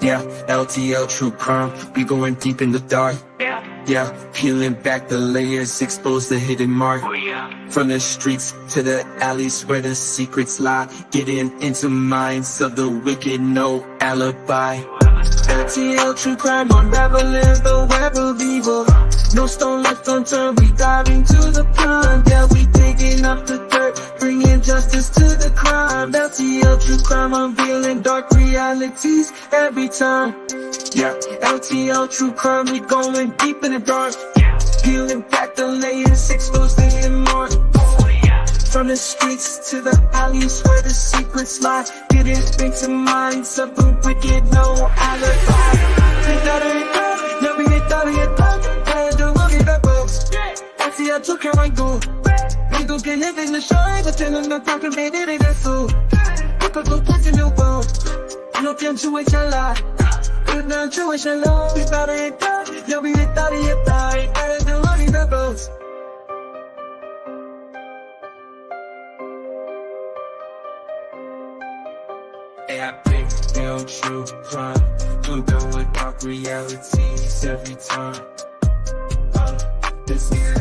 Yeah, LTL true crime, we going deep in the dark. Yeah, peeling back the layers, expose the hidden mark. From the streets to the alleys where the secrets lie, getting into minds of the wicked, no alibi. LTL true crime, unraveling the web of evil. No stone left unturned, we dive into the pond. Yeah, we digging up the dirt, bringing justice to the crime. LTL true crime, unveiling dark realities every time. Yeah, LTL true crime, we going deep in the dark. Peeling back the layers, expose the hidden mark. From the streets to the alleys where the secrets lie, getting into minds of the wicked, no alibi. LTL true crime, go. We can live in the shine, but then I'm not talking about it, that's so. Look at the place in your world. No punctuation lie. Good punctuation low. We thought it done. Yeah, we thought it died. Better than running the boats. Hey, I break down true crime. I'm done with dark realities every time. This year.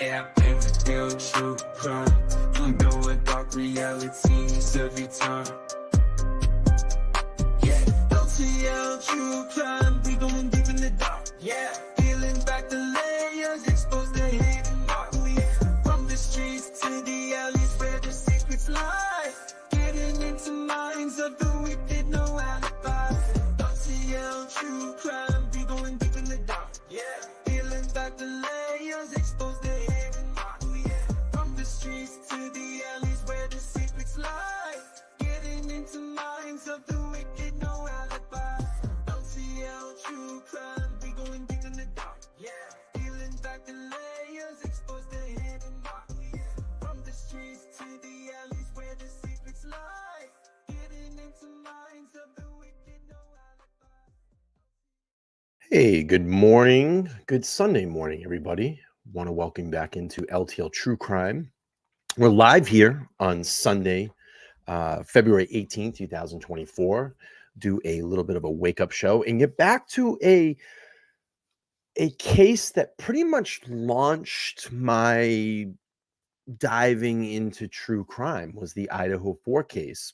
Yeah, I break down true crime. I'm done with dark realities every time. Yeah, LTL true crime. We going deep in the dark. Yeah, peeling back the layers, expose the hidden mark. From the streets to the alleys where the secrets lie, getting into minds of the wicked, no alibi. LTL true crime. We going deep in the dark. Yeah, peeling back the layers, expose the hidden mark. From the streets to the alleys where the secrets lie, getting into minds of the wicked, no alibi. LTL true crime, we going deep in the dark. Yeah, peeling back the layers, expose the hidden mark. From the streets to the alleys where the secrets lie, getting into minds of the wicked, no alibi. Hey, good morning. Good Sunday morning, everybody. Want to welcome back into LTL True Crime. We're live here on Sunday, February 18th, 2024. Do a little bit of a wake-up show and get back to a case that pretty much launched my diving into true crime. Was the Idaho 4 case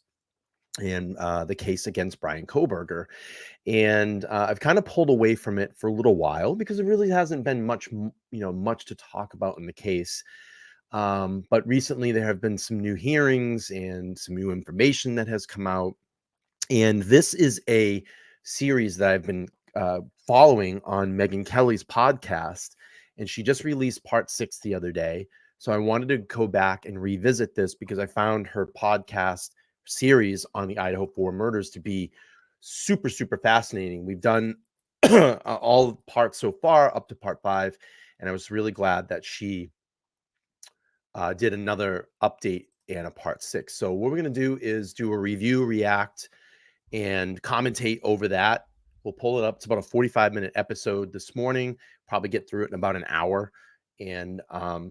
and the case against Bryan Kohberger. And I've kind of pulled away from it for a little while because there really hasn't been much to talk about in the case. But recently there have been some new hearings and some new information that has come out. And this is a series that I've been following on Megyn Kelly's podcast. And she just released part 6 the other day. So I wanted to go back and revisit this because I found her podcast series on the Idaho 4 murders to be super, super fascinating. We've done all parts so far up to part 5. And I was really glad that she did another update and a part 6. So what we're going to do is do a review, react, and commentate over that. We'll pull it up. It's about a 45-minute episode this morning. Probably get through it in about an hour. And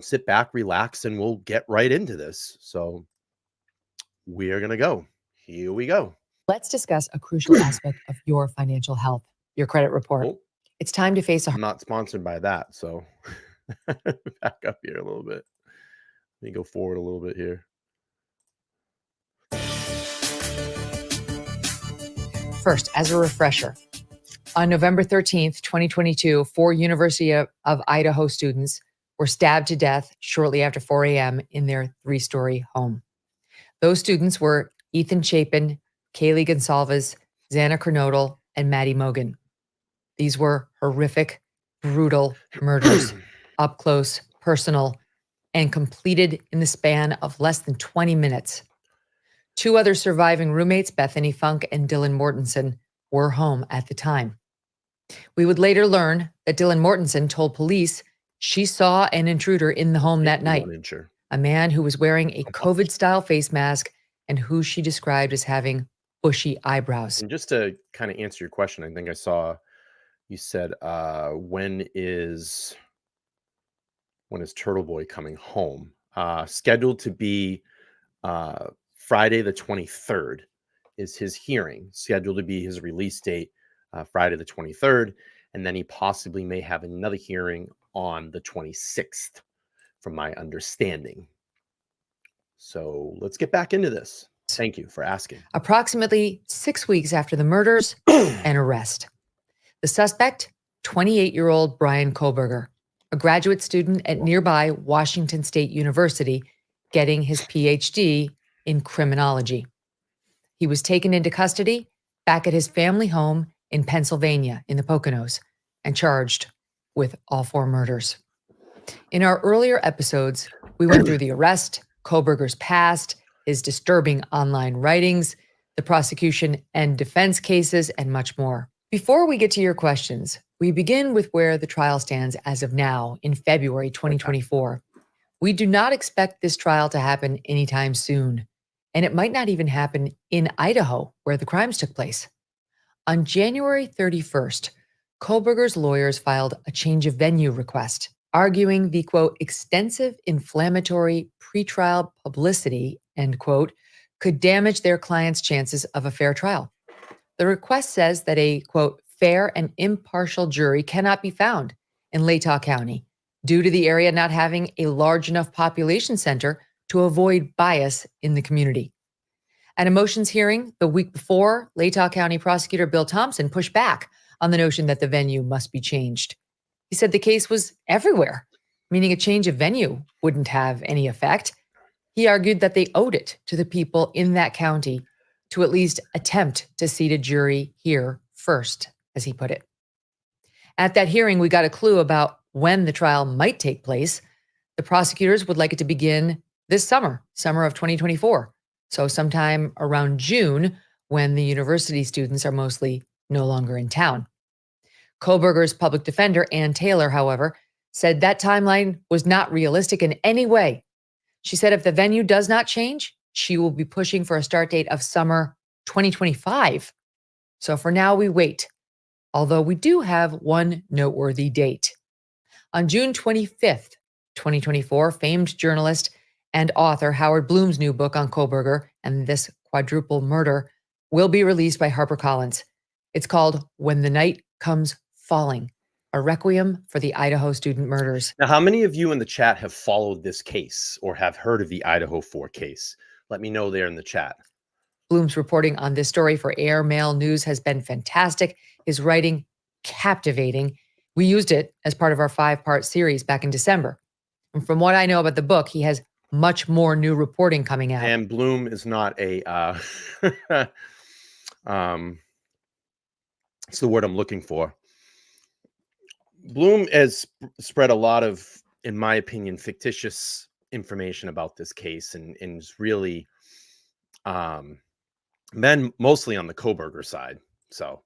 sit back, relax, and we'll get right into this. So we're going to go. Here we go. Let's discuss a crucial aspect of your financial health, your credit report. Oh, It's time to face a I'm not sponsored by that. So back up here a little bit. Let me go forward a little bit here. First, as a refresher, on November 13th, 2022, 4 University of Idaho students were stabbed to death shortly after 4 a.m. in their 3-story home. Those students were Ethan Chapin, Kaylee Gonsalves, Xana Kernodle, and Maddie Mogan. These were horrific, brutal murders, up close, personal, and completed in the span of less than 20 minutes. 2 other surviving roommates, Bethany Funk and Dylan Mortensen, were home at the time. We would later learn that Dylan Mortensen told police she saw an intruder in the home that night, a man who was wearing a COVID-style face mask and who she described as having bushy eyebrows. And just to kind of answer your question, I think I saw you said, when is Turtle Boy coming home? scheduled to be Friday the 23rd is his hearing, scheduled to be his release date, Friday the 23rd. And then he possibly may have another hearing on the 26th, from my understanding. So let's get back into this. Thank you for asking. Approximately 6 weeks after the murders and arrest, the suspect, 28-year-old Bryan Kohberger, a graduate student at nearby Washington State University, getting his PhD in criminology. He was taken into custody back at his family home in Pennsylvania in the Poconos and charged with all 4 murders. In our earlier episodes, we went through the arrest, Kohberger's past, his disturbing online writings, the prosecution and defense cases, and much more. Before we get to your questions, we begin with where the trial stands as of now in February 2024. We do not expect this trial to happen anytime soon, and it might not even happen in Idaho, where the crimes took place. On January 31st, Kohberger's lawyers filed a change of venue request, arguing the, quote, extensive inflammatory pretrial publicity, end quote, could damage their client's chances of a fair trial. The request says that a, quote, fair and impartial jury cannot be found in Latah County due to the area not having a large enough population center to avoid bias in the community. At a motions hearing the week before, Latah County prosecutor Bill Thompson pushed back on the notion that the venue must be changed. He said the case was everywhere, meaning a change of venue wouldn't have any effect. He argued that they owed it to the people in that county to at least attempt to seat a jury here first, as he put it. At that hearing, we got a clue about when the trial might take place. The prosecutors would like it to begin this summer of 2024. So sometime around June, when the university students are mostly no longer in town. Kohberger's public defender, Ann Taylor, however, said that timeline was not realistic in any way. She said if the venue does not change, she will be pushing for a start date of summer 2025. So for now, we wait, although we do have one noteworthy date. On June 25th, 2024, famed journalist and author Howard Bloom's new book on Kohberger and this quadruple murder will be released by HarperCollins. It's called When the Night Comes Falling, a requiem for the Idaho student murders. Now, how many of you in the chat have followed this case or have heard of the Idaho 4 case? Let me know there in the chat. Bloom's reporting on this story for Air Mail News has been fantastic. His writing, captivating. We used it as part of our 5-part series back in December. And from what I know about the book, he has much more new reporting coming out. And Bloom is not a, it's the word I'm looking for. Bloom has spread a lot of, in my opinion, fictitious information about this case and is really been mostly on the Kohberger side. So,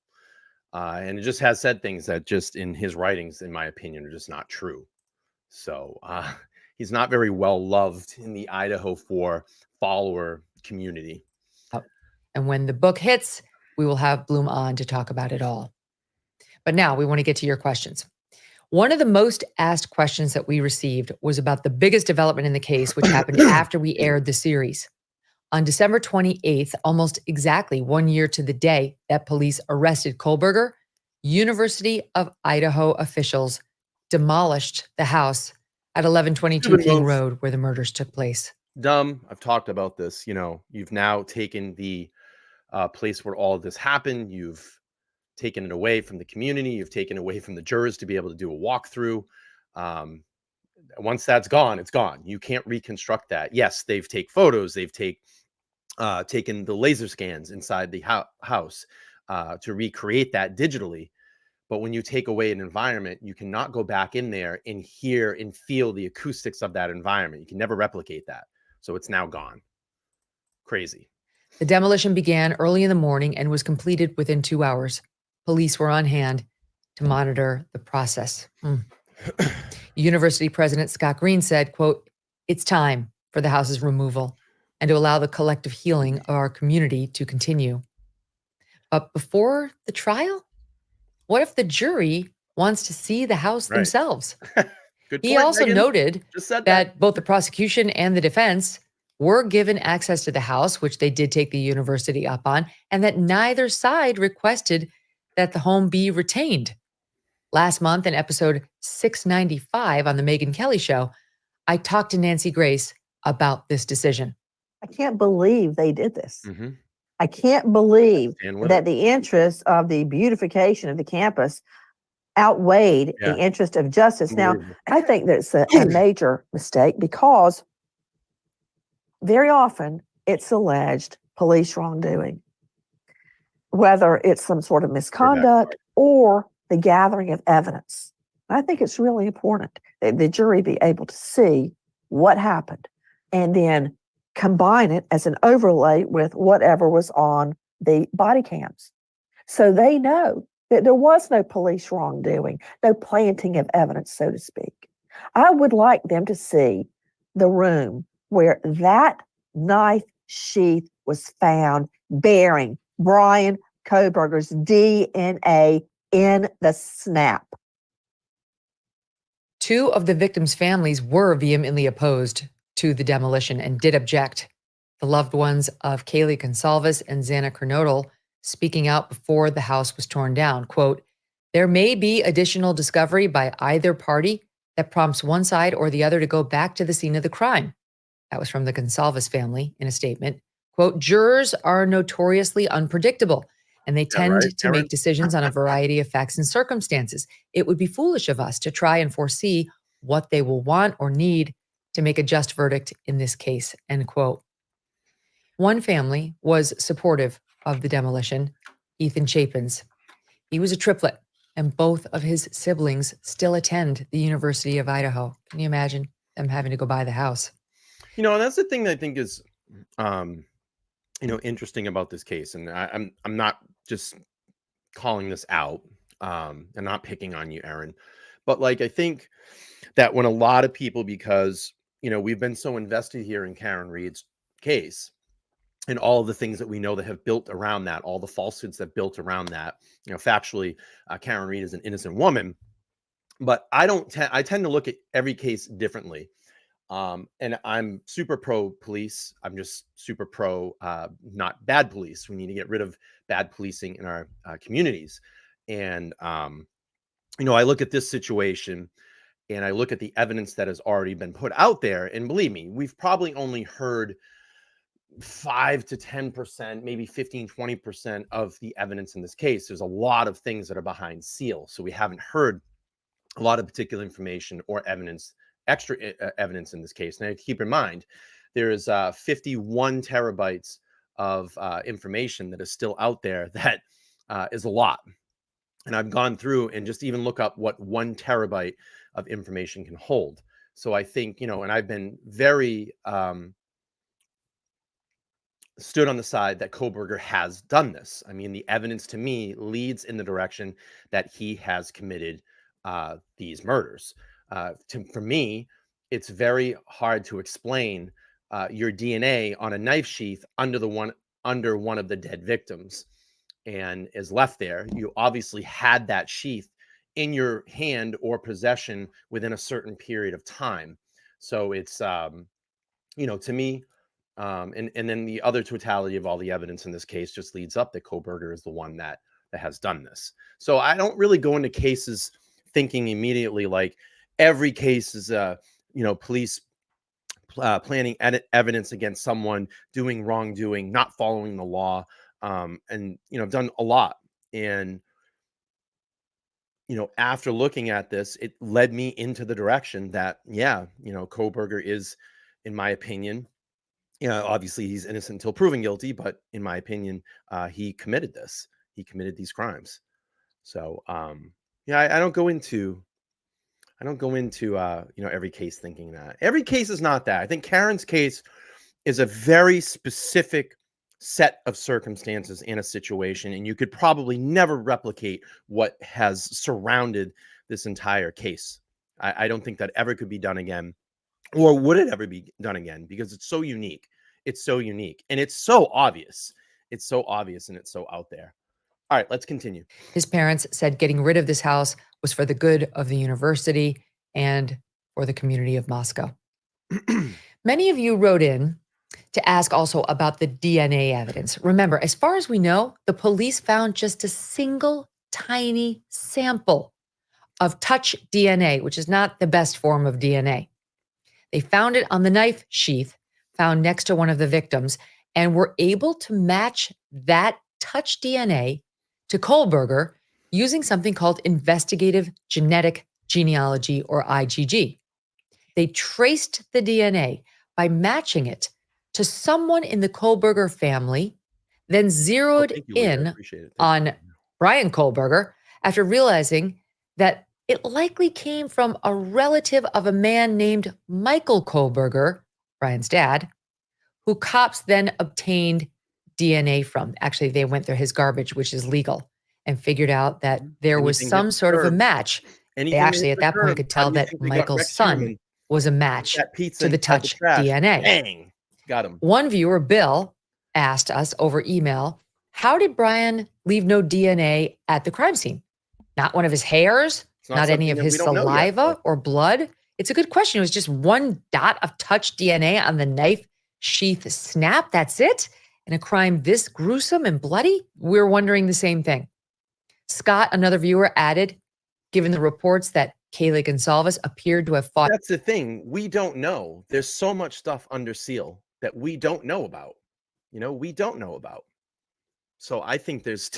and it just has said things that just in his writings, in my opinion, are just not true. So he's not very well loved in the Idaho 4 follower community. And when the book hits, we will have Bloom on to talk about it all. But now we want to get to your questions. One of the most asked questions that we received was about the biggest development in the case, which happened after we aired the series. On December 28th, almost exactly 1 year to the day that police arrested Kohberger, University of Idaho officials demolished the house at 1122 King Road where the murders took place. Dumb. I've talked about this. You know, you've now taken the place where all of this happened. You've taken it away from the community. You've taken it away from the jurors to be able to do a walkthrough. Once that's gone, it's gone. You can't reconstruct that. Yes, they've taken photos. They've taken the laser scans inside the house to recreate that digitally. But when you take away an environment, you cannot go back in there and hear and feel the acoustics of that environment. You can never replicate that. So it's now gone. Crazy. The demolition began early in the morning and was completed within 2 hours. Police were on hand to monitor the process. University President Scott Green said, quote, "It's time for the house's removal and to allow the collective healing of our community to continue." But before the trial, what if the jury wants to see the house themselves? Good He point, also Megyn. noted Just said that. that both the prosecution and the defense were given access to the house, which they did take the university up on, and that neither side requested that the home be retained. Last month, in episode 695 on The Megyn Kelly Show, I talked to Nancy Grace about this decision. I can't believe they did this. Mm-hmm. I can't believe Stand with that it. the interest of the beautification of the campus outweighed Yeah. the interest of justice. Now, Unbelievable. I think that's a major mistake because very often it's alleged police wrongdoing, whether it's some sort of misconduct or the gathering of evidence. I think it's really important that the jury be able to see what happened and then combine it as an overlay with whatever was on the body cams. So they know that there was no police wrongdoing, no planting of evidence, so to speak. I would like them to see the room where that knife sheath was found bearing Bryan Kohberger's DNA in the snap. Two of the victims' families were vehemently opposed to the demolition and did object. The loved ones of Kaylee Gonsalves and Xana Kernodle speaking out before the house was torn down. Quote, there may be additional discovery by either party that prompts one side or the other to go back to the scene of the crime. That was from the Gonsalves family in a statement. Quote, jurors are notoriously unpredictable, and they tend to make decisions on a variety of facts and circumstances. It would be foolish of us to try and foresee what they will want or need to make a just verdict in this case, end quote. One family was supportive of the demolition, Ethan Chapins. He was a triplet, and both of his siblings still attend the University of Idaho. Can you imagine them having to go buy the house? You know, and that's the thing that I think is, interesting about this case. And I'm not just calling this out, and not picking on you, Aaron, but like I think that when a lot of people, because we've been so invested here in Karen Read's case and all of the things that we know that have built around that, all the falsehoods that built around that, factually, Karen Read is an innocent woman, but I tend to look at every case differently. And I'm super pro police. I'm just super pro not bad police. We need to get rid of bad policing in our communities. And, I look at this situation and I look at the evidence that has already been put out there. And believe me, we've probably only heard 5 to 10%, maybe 15, 20% of the evidence in this case. There's a lot of things that are behind seal. So we haven't heard a lot of particular information or evidence, extra evidence in this case. Now, keep in mind, there is 51 terabytes of information that is still out there. That is a lot. And I've gone through and just even look up what 1 terabyte of information can hold. So I think, and I've been very stood on the side that Kohberger has done this. I mean, the evidence to me leads in the direction that he has committed these murders. For me, it's very hard to explain your DNA on a knife sheath under one of the dead victims and is left there. You obviously had that sheath in your hand or possession within a certain period of time. So it's, to me, and then the other totality of all the evidence in this case just leads up that Kohberger is the one that has done this. So I don't really go into cases thinking immediately like every case is police planting evidence against someone doing wrongdoing, not following the law, and I've done a lot. And after looking at this, it led me into the direction that Kohberger is, in my opinion, obviously he's innocent until proven guilty, but in my opinion, he committed this. He committed these crimes. So I don't go into every case thinking that. Every case is not that. I think Karen's case is a very specific set of circumstances in a situation, and you could probably never replicate what has surrounded this entire case. I don't think that ever could be done again, or would it ever be done again, because it's so unique. It's so unique, and it's so obvious. It's so obvious, and it's so out there. All right, let's continue. His parents said getting rid of this house was for the good of the university and for the community of Moscow. Many of you wrote in to ask also about the DNA evidence. Remember, as far as we know, the police found just a single tiny sample of touch DNA, which is not the best form of DNA. They found it on the knife sheath found next to one of the victims and were able to match that touch DNA to Kohberger using something called investigative genetic genealogy, or IgG. They traced the DNA by matching it to someone in the Kohberger family, then zeroed Thank you, Leah. I in appreciate it. Thank you. on Bryan Kohberger after realizing that it likely came from a relative of a man named Michael Kohberger, Bryan's dad, who cops then obtained DNA from. Actually, they went through his garbage, which is legal, and figured out that there was Anything some hit the sort of a curb. match. They Anything actually, hit at the that point, curb. could How tell do you that think they got Michael's Rex son Sherman? was a match That pizza to the inside touch trash. DNA. Bang. Got him. One viewer, Bill, asked us over email, how did Bryan leave no DNA at the crime scene? Not one of his hairs, It's not not any something of that his we don't know yet, saliva though. or blood? It's a good question. It was just one dot of touch DNA on the knife sheath snap. That's it? In a crime this gruesome and bloody? We're wondering the same thing. Scott, another viewer, added, given the reports that Kaylee Gonsalves appeared to have fought. That's the thing. We don't know. There's so much stuff under seal that we don't know about. We don't know about. So I think there's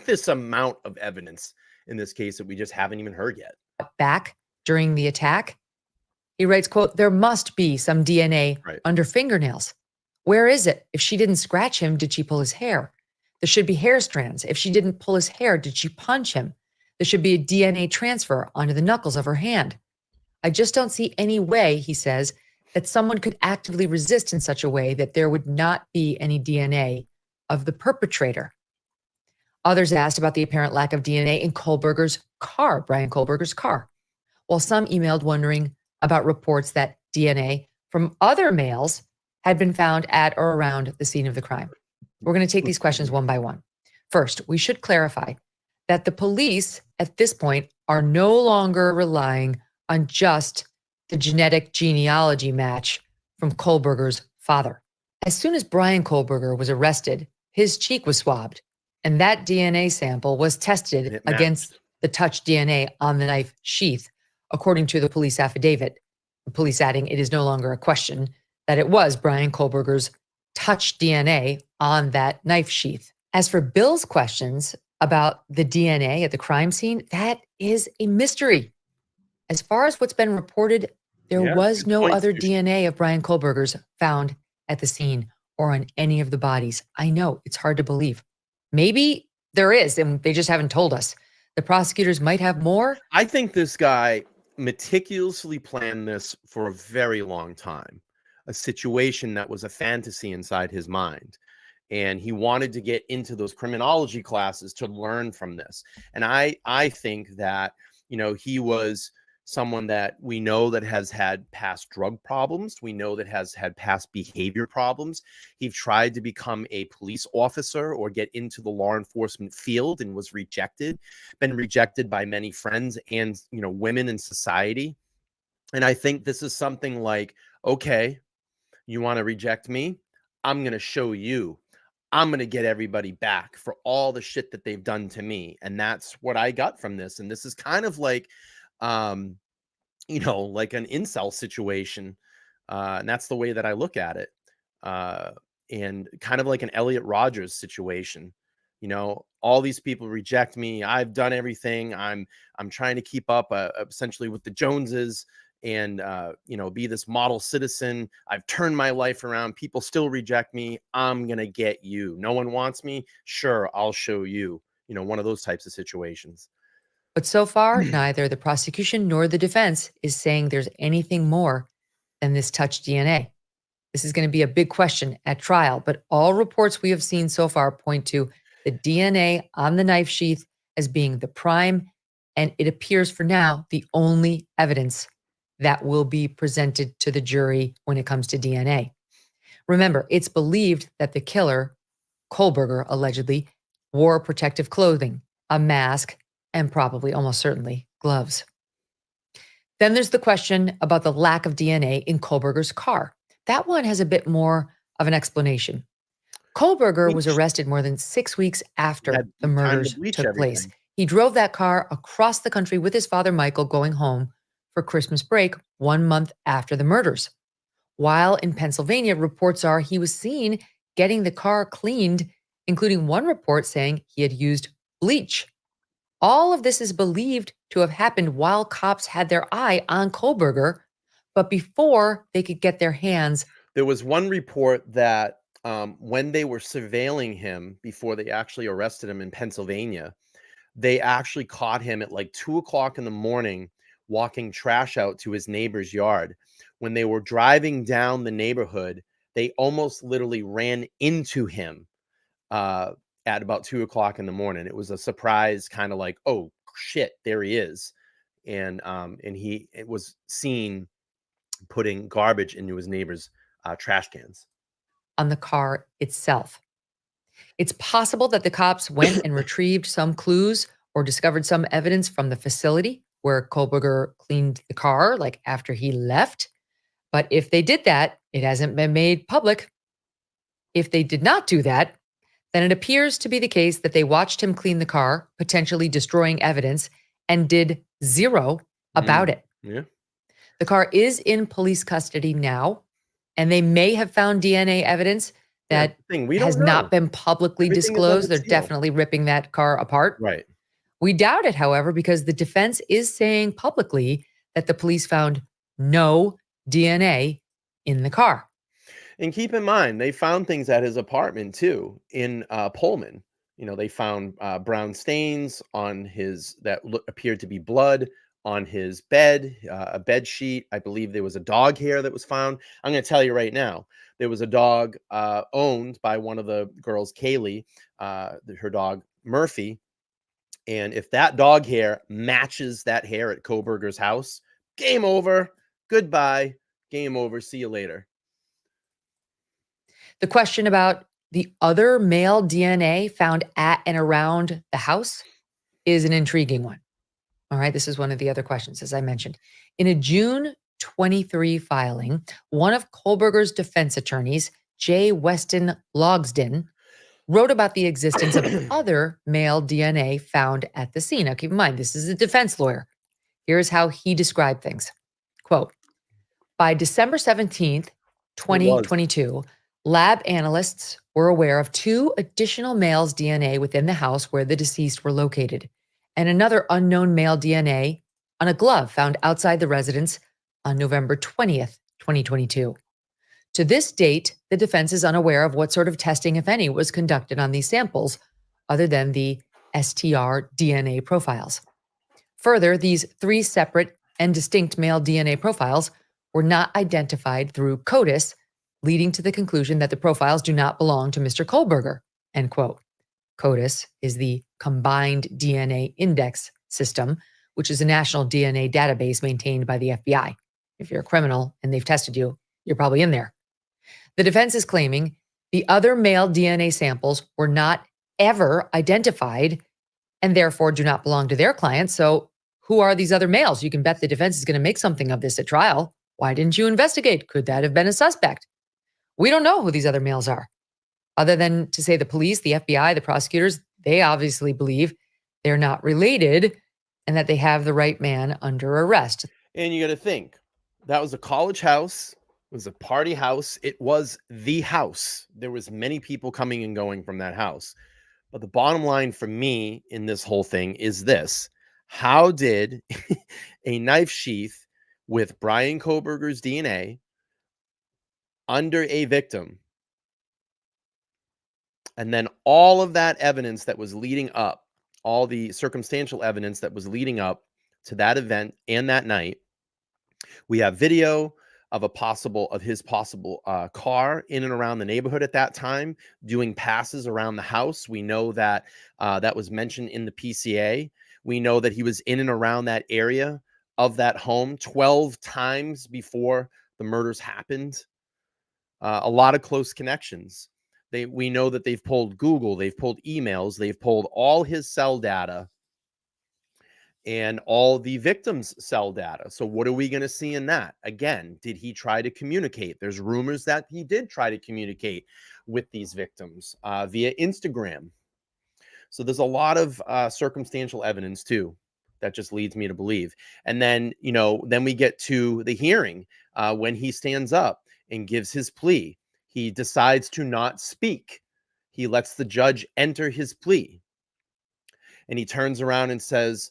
this amount of evidence in this case that we just haven't even heard yet. Back during the attack. He writes, quote, there must be some DNA under fingernails. Where is it? If she didn't scratch him, did she pull his hair? There should be hair strands. If she didn't pull his hair, did she punch him? There should be a DNA transfer onto the knuckles of her hand. I just don't see any way, he says, that someone could actively resist in such a way that there would not be any DNA of the perpetrator. Others asked about the apparent lack of DNA in Kohberger's car, Bryan Kohberger's car, while some emailed wondering about reports that DNA from other males had been found at or around the scene of the crime. We're going to take these questions one by one. First, we should clarify that the police at this point are no longer relying on just the genetic genealogy match from Kohberger's father. As soon as Bryan Kohberger was arrested, his cheek was swabbed, and that DNA sample was tested against the touch DNA on the knife sheath, according to the police affidavit. The police adding it is no longer a question that it was Bryan Kohberger's touch DNA on that knife sheath. As for Bill's questions about the DNA at the crime scene, that is a mystery. As far as what's been reported, there was no other DNA of Bryan Kohberger's found at the scene or on any of the bodies. I know, it's hard to believe. Maybe there is, and they just haven't told us. The prosecutors might have more. I think this guy meticulously planned this for a very long time, a situation that was a fantasy inside his mind. And he wanted to get into those criminology classes to learn from this. And I think that, he was someone that we know that has had past drug problems. We know that has had past behavior problems. He tried to become a police officer or get into the law enforcement field and was been rejected by many friends and, women in society. And I think this is something like, okay, you want to reject me? I'm going to show you. I'm going to get everybody back for all the shit that they've done to me. And that's what I got from this. And this is kind of like, like an incel situation. And that's the way that I look at it. And kind of like an Elliot Rodgers situation. All these people reject me. I've done everything. I'm trying to keep up essentially with the Joneses and, be this model citizen. I've turned my life around. People still reject me. I'm going to get you. No one wants me. Sure, I'll show you, one of those types of situations. But so far, neither the prosecution nor the defense is saying there's anything more than this touch DNA. This is going to be a big question at trial, but all reports we have seen so far point to the DNA on the knife sheath as being the prime, and it appears for now the only evidence that will be presented to the jury when it comes to DNA. Remember, it's believed that the killer, Kohberger, allegedly wore protective clothing, a mask, and probably, almost certainly, gloves. Then there's the question about the lack of DNA in Kohberger's car. That one has a bit more of an explanation. Kohberger was Bleach. arrested more than 6 weeks after Had the time to murders bleach took place. everything. He drove that car across the country with his father, Michael, going home for Christmas break 1 month after the murders. While in Pennsylvania, reports are he was seen getting the car cleaned, including one report saying he had used bleach. All of this is believed to have happened while cops had their eye on Kohberger, but before they could get their hands. There was one report that when they were surveilling him before they actually arrested him in Pennsylvania, they actually caught him at like 2 o'clock in the morning walking trash out to his neighbor's yard. When they were driving down the neighborhood, they almost literally ran into him at about 2 o'clock in the morning. It was a surprise, kind of like, oh shit, there he is. And it was seen putting garbage into his neighbor's trash cans. On the car itself. It's possible that the cops went and retrieved some clues or discovered some evidence from the facility where Kohberger cleaned the car, like after he left. But if they did that, it hasn't been made public. If they did not do that, then it appears to be the case that they watched him clean the car, potentially destroying evidence, and did zero about it. Yeah. The car is in police custody now, and they may have found DNA evidence that We has don't know. not been publicly Everything is disclosed. under They're seal. definitely ripping that car apart. Right. We doubt it, however, because the defense is saying publicly that the police found no DNA in the car. And keep in mind, they found things at his apartment too in Pullman. They found brown stains on his that appeared to be blood on his bed, a bed sheet. I believe there was a dog hair that was found. I'm going to tell you right now, there was a dog owned by one of the girls, Kaylee, her dog Murphy. And if that dog hair matches that hair at Kohberger's house, game over. Goodbye. Game over. See you later. The question about the other male DNA found at and around the house is an intriguing one. All right, this is one of the other questions, as I mentioned. In a June 23 filing, one of Kohberger's defense attorneys, J. Weston Logsden, wrote about the existence of other male DNA found at the scene. Now, keep in mind, this is a defense lawyer. Here's how he described things. Quote, by December 17th, 2022, lab analysts were aware of 2 additional males' DNA within the house where the deceased were located, and another unknown male DNA on a glove found outside the residence on November 20th, 2022. To this date, the defense is unaware of what sort of testing, if any, was conducted on these samples, other than the STR DNA profiles. Further, these 3 separate and distinct male DNA profiles were not identified through CODIS, leading to the conclusion that the profiles do not belong to Mr. Kohberger, end quote. CODIS is the Combined DNA Index System, which is a national DNA database maintained by the FBI. If you're a criminal and they've tested you, you're probably in there. The defense is claiming the other male DNA samples were not ever identified and therefore do not belong to their clients. So who are these other males? You can bet the defense is going to make something of this at trial. Why didn't you investigate? Could that have been a suspect? We don't know who these other males are. Other than to say the police, the FBI, the prosecutors, they obviously believe they're not related and that they have the right man under arrest. And you got to think, that was a college house. It was a party house. It was the house. There was many people coming and going from that house. But the bottom line for me in this whole thing is this. How did a knife sheath with Bryan Kohberger's DNA under a victim, and then all of that evidence that was leading up, all the circumstantial evidence that was leading up to that event and that night, we have video of his possible car in and around the neighborhood at that time, doing passes around the house. We know that that was mentioned in the PCA. We know that he was in and around that area of that home 12 times before the murders happened. A lot of close connections. We know that they've pulled Google, they've pulled emails, they've pulled all his cell data. and all the victims' cell data. So what are we going to see in that? Again, did he try to communicate? There's rumors that he did try to communicate with these victims via Instagram. So there's a lot of circumstantial evidence too that just leads me to believe. And then, then we get to the hearing when he stands up and gives his plea. He decides to not speak. He lets the judge enter his plea. And he turns around and says,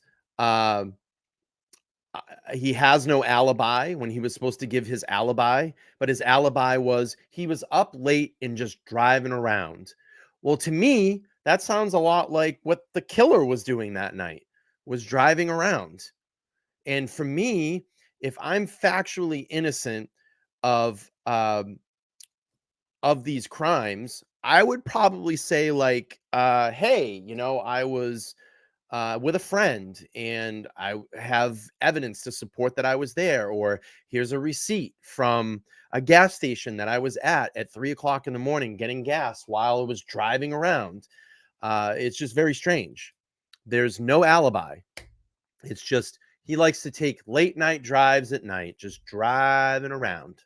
he has no alibi when he was supposed to give his alibi, but his alibi was he was up late and just driving around. Well, to me, that sounds a lot like what the killer was doing that night, was driving around. And for me, if I'm factually innocent of these crimes, I would probably say like, hey, I was with a friend and I have evidence to support that I was there, or here's a receipt from a gas station that I was at 3:00 in the morning getting gas while I was driving around. It's just very strange. There's no alibi. It's just he likes to take late night drives at night, just driving around.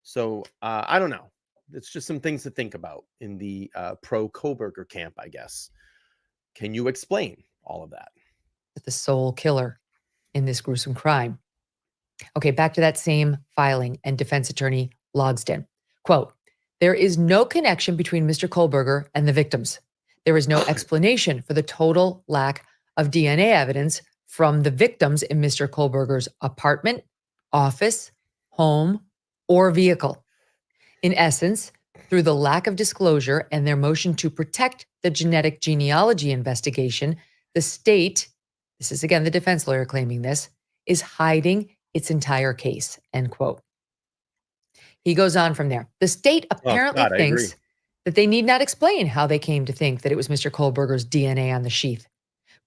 So I don't know. It's just some things to think about in the pro Kohberger camp, I guess. Can you explain all of that? The sole killer in this gruesome crime. Okay, back to that same filing and defense attorney Logsden. Quote, there is no connection between Mr. Kohberger and the victims. There is no explanation for the total lack of DNA evidence from the victims in Mr. Kohberger's apartment, office, home, or vehicle. In essence, through the lack of disclosure and their motion to protect the genetic genealogy investigation, the state, this is again the defense lawyer claiming this, is hiding its entire case, end quote. He goes on from there. The state apparently thinks that they need not explain how they came to think that it was Mr. Kohberger's DNA on the sheath.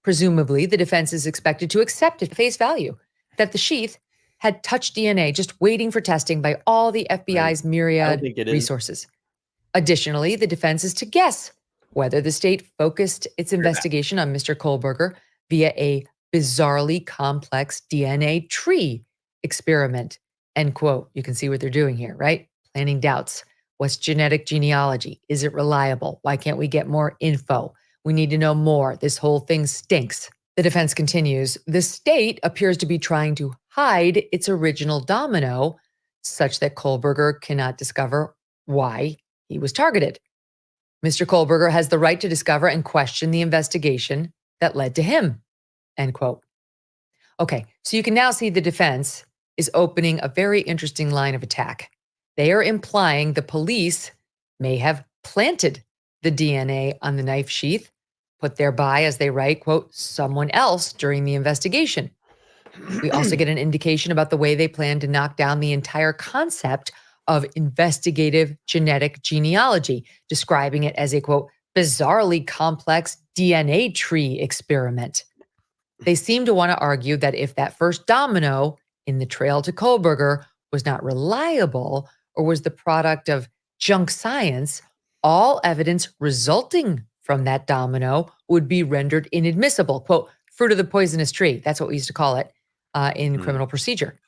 Presumably, the defense is expected to accept at face value that the sheath had touched DNA just waiting for testing by all the FBI's myriad resources. Additionally, the defense is to guess whether the state focused its investigation on Mr. Kohberger via a bizarrely complex DNA tree experiment, end quote. You can see what they're doing here, right? Planting doubts. What's genetic genealogy? Is it reliable? Why can't we get more info? We need to know more. This whole thing stinks. The defense continues. The state appears to be trying to hide its original domino such that Kohberger cannot discover why he was targeted. Mr. Kohberger has the right to discover and question the investigation that led to him, end quote. Okay, so you can now see the defense is opening a very interesting line of attack. They are implying the police may have planted the DNA on the knife sheath, put thereby, as they write, quote, someone else during the investigation. We also get an indication about the way they plan to knock down the entire concept of investigative genetic genealogy, describing it as a, quote, bizarrely complex DNA tree experiment. They seem to want to argue that if that first domino in the trail to Kohberger was not reliable or was the product of junk science, all evidence resulting from that domino would be rendered inadmissible. Quote, fruit of the poisonous tree. That's what we used to call it in criminal procedure.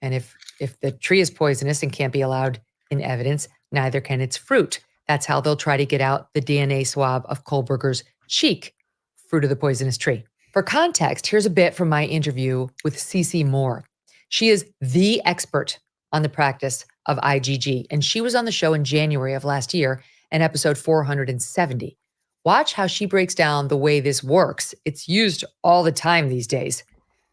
And if the tree is poisonous and can't be allowed in evidence, neither can its fruit. That's how they'll try to get out the DNA swab of Kohberger's cheek, fruit of the poisonous tree. For context, here's a bit from my interview with Cece Moore. She is the expert on the practice of IgG, and she was on the show in January of last year in episode 470. Watch how she breaks down the way this works. It's used all the time these days.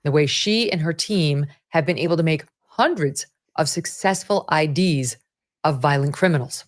The way she and her team have been able to make hundreds of successful IDs of violent criminals.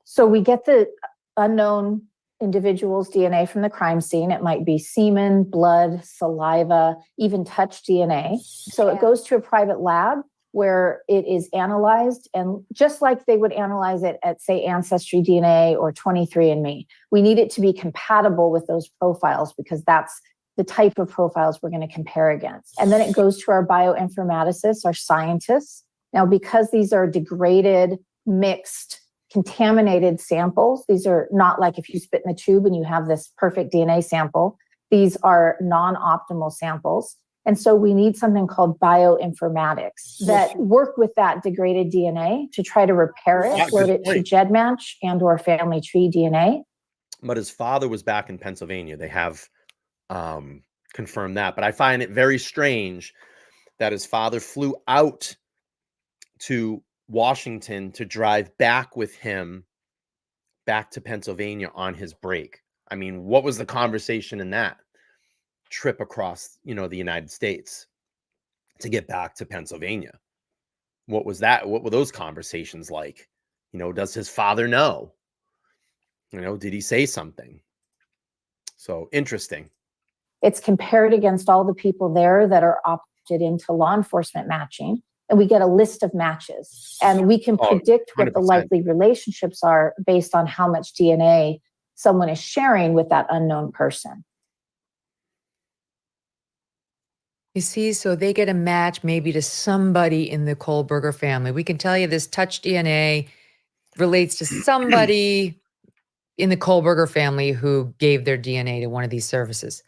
So we get the unknown individual's DNA from the crime scene. It might be semen, blood, saliva, even touch DNA. So it goes to a private lab where it is analyzed, and just like they would analyze it at, say, Ancestry DNA or 23andMe, we need it to be compatible with those profiles because that's the type of profiles we're going to compare against. And then it goes to our bioinformaticists, our scientists. Now, because these are degraded, mixed, contaminated samples, these are not like if you spit in a tube and you have this perfect DNA sample. these are non-optimal samples. And so we need something called bioinformatics that work with that degraded DNA to try to repair it, load it to GEDmatch and or family tree DNA. But his father was back in Pennsylvania. They have confirmed that. But I find it very strange that his father flew out to Washington to drive back with him back to Pennsylvania on his break. I mean, what was the conversation in that trip across, the United States to get back to Pennsylvania? What was that? What were those conversations like? Does his father know? Did he say something? So interesting. It's compared against all the people there that are opted into law enforcement matching. And we get a list of matches. And we can predict what 100%. the likely relationships are based on how much DNA someone is sharing with that unknown person. You see, so they get a match maybe to somebody in the Kohberger family. We can tell you this touch DNA relates to somebody in the Kohberger family who gave their DNA to one of these services.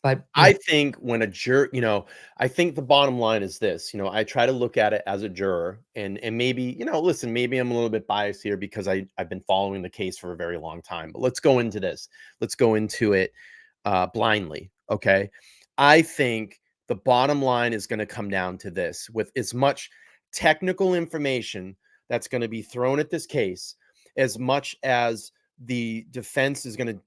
But I think when a juror, I think the bottom line is this, I try to look at it as a juror and maybe, listen, maybe I'm a little bit biased here because I've been following the case for a very long time, but let's go into this. Let's go into it blindly. Okay. I think the bottom line is going to come down to this: with as much technical information that's going to be thrown at this case, as much as the defense is going to,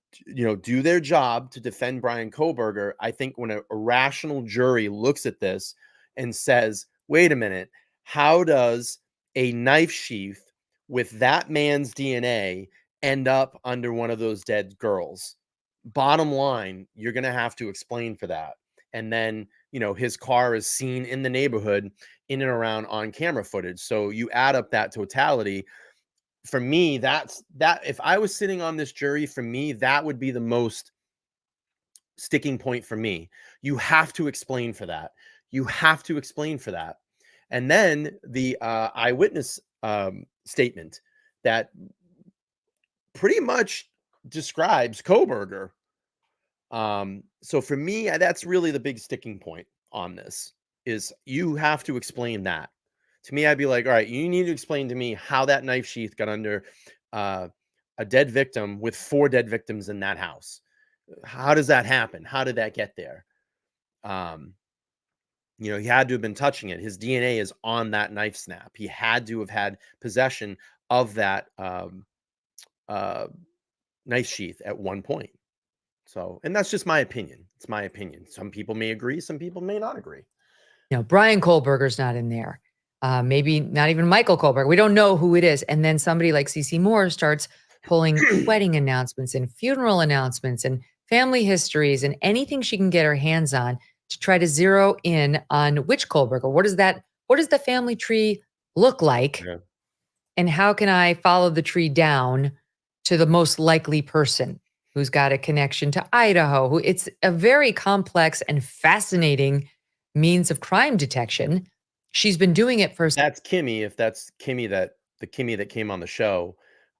do their job to defend Bryan Kohberger. I think when a rational jury looks at this and says, wait a minute, how does a knife sheath with that man's DNA end up under one of those dead girls? Bottom line, you're going to have to explain for that. And then, his car is seen in the neighborhood in and around on camera footage. So you add up that totality. For me, that if I was sitting on this jury, for me, that would be the most sticking point for me. You have to explain for that. You have to explain for that. And then the eyewitness statement that pretty much describes Kohberger. So for me, that's really the big sticking point on this, is you have to explain that. To me, I'd be like, all right, you need to explain to me how that knife sheath got under a dead victim with 4 dead victims in that house. How does that happen? How did that get there? He had to have been touching it. His DNA is on that knife snap. He had to have had possession of that knife sheath at one point. So, and that's just my opinion. It's my opinion. Some people may agree. Some people may not agree. Bryan Kohberger's not in there. Maybe not even Michael Kohberger. We don't know who it is. And then somebody like CeCe Moore starts pulling wedding announcements and funeral announcements and family histories and anything she can get her hands on to try to zero in on which Kohberger. What does the family tree look like? Yeah. And how can I follow the tree down to the most likely person who's got a connection to Idaho? It's a very complex and fascinating means of crime detection. She's been doing it for. That's Kimmy. If that's Kimmy, the Kimmy that came on the show,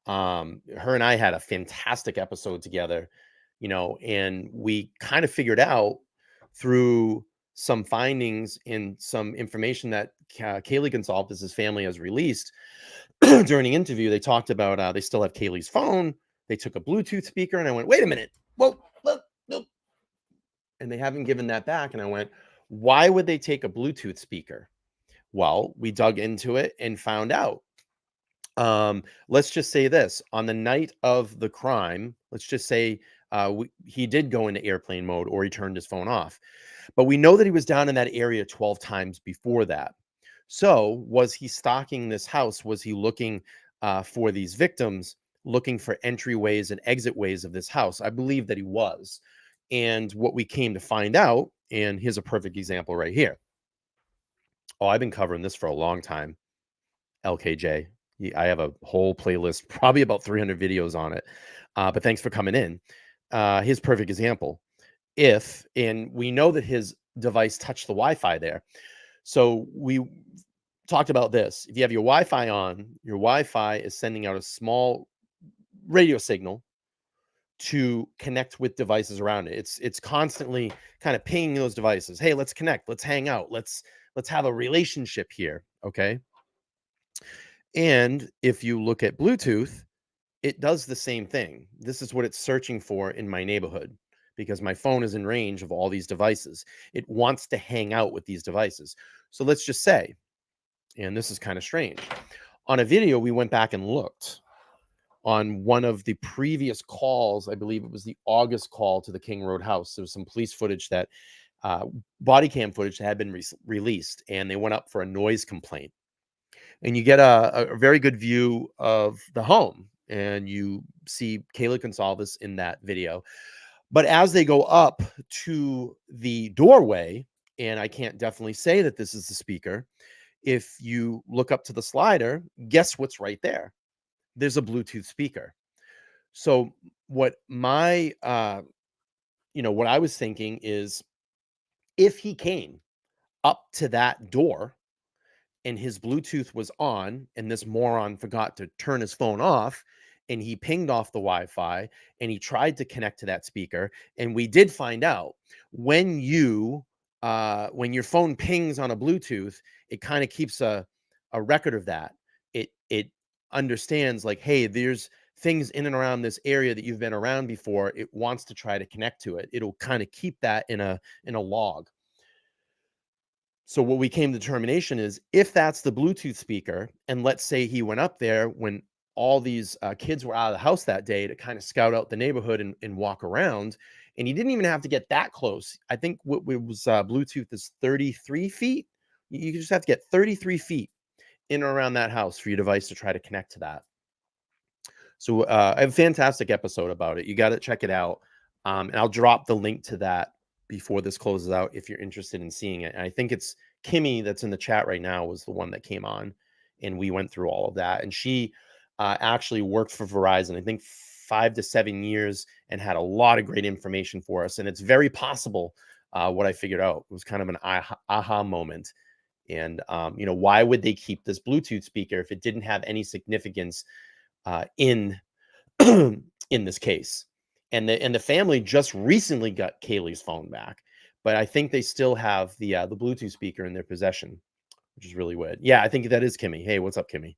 her and I had a fantastic episode together, and we kind of figured out through some findings and some information that Kaylee Gonsalves' family has released during the interview. They talked about they still have Kaylee's phone. They took a Bluetooth speaker, and I went, wait a minute. Whoa, no. And they haven't given that back. And I went, why would they take a Bluetooth speaker? Well, we dug into it and found out. Let's just say this: on the night of the crime, let's just say he did go into airplane mode or he turned his phone off. But we know that he was down in that area 12 times before that. So was he stalking this house? Was he looking for these victims, looking for entryways and exit ways of this house? I believe that he was. And what we came to find out, and here's a perfect example right here. Oh, I've been covering this for a long time. LKJ. I have a whole playlist, probably about 300 videos on it. But thanks for coming in. Here's a perfect example. And we know that his device touched the Wi-Fi there. So we talked about this. If you have your Wi-Fi on, your Wi-Fi is sending out a small radio signal to connect with devices around it. It's constantly kind of pinging those devices. Hey, let's connect, let's hang out, let's have a relationship here, okay? And if you look at Bluetooth, it does the same thing. This is what it's searching for in my neighborhood because my phone is in range of all these devices. It wants to hang out with these devices. So let's just say, and this is kind of strange, on a video, we went back and looked on one of the previous calls. I believe it was the August call to the King Road house. There was some police footage that body cam footage that had been released, and they went up for a noise complaint. And you get a very good view of the home, and you see Kayla Gonsalves in that video. But as they go up to the doorway, and I can't definitely say that this is the speaker, if you look up to the slider, guess what's right there? There's a Bluetooth speaker. So what my, what I was thinking is, if he came up to that door and his Bluetooth was on and this moron forgot to turn his phone off and he pinged off the Wi-Fi and he tried to connect to that speaker, and we did find out when your phone pings on a Bluetooth, it kind of keeps a record of that. It understands, like, hey, there's things in and around this area that you've been around before. It wants to try to connect to it. It'll kind of keep that in a log. So what we came to determination is, if that's the Bluetooth speaker, and let's say he went up there when all these kids were out of the house that day to kind of scout out the neighborhood and walk around, and he didn't even have to get that close. I think what was Bluetooth is 33 feet. You just have to get 33 feet in or around that house for your device to try to connect to that. So I have a fantastic episode about it. You got to check it out. And I'll drop the link to that before this closes out if you're interested in seeing it. And I think it's Kimmy that's in the chat right now was the one that came on, and we went through all of that. And she actually worked for Verizon, I think 5 to 7 years, and had a lot of great information for us. And it's very possible what I figured out. It was kind of an aha moment. And, why would they keep this Bluetooth speaker if it didn't have any significance in in this case? And the family just recently got Kaylee's phone back, but I think they still have the Bluetooth speaker in their possession, which is really weird. Yeah, I think that is Kimmy. Hey, what's up, Kimmy?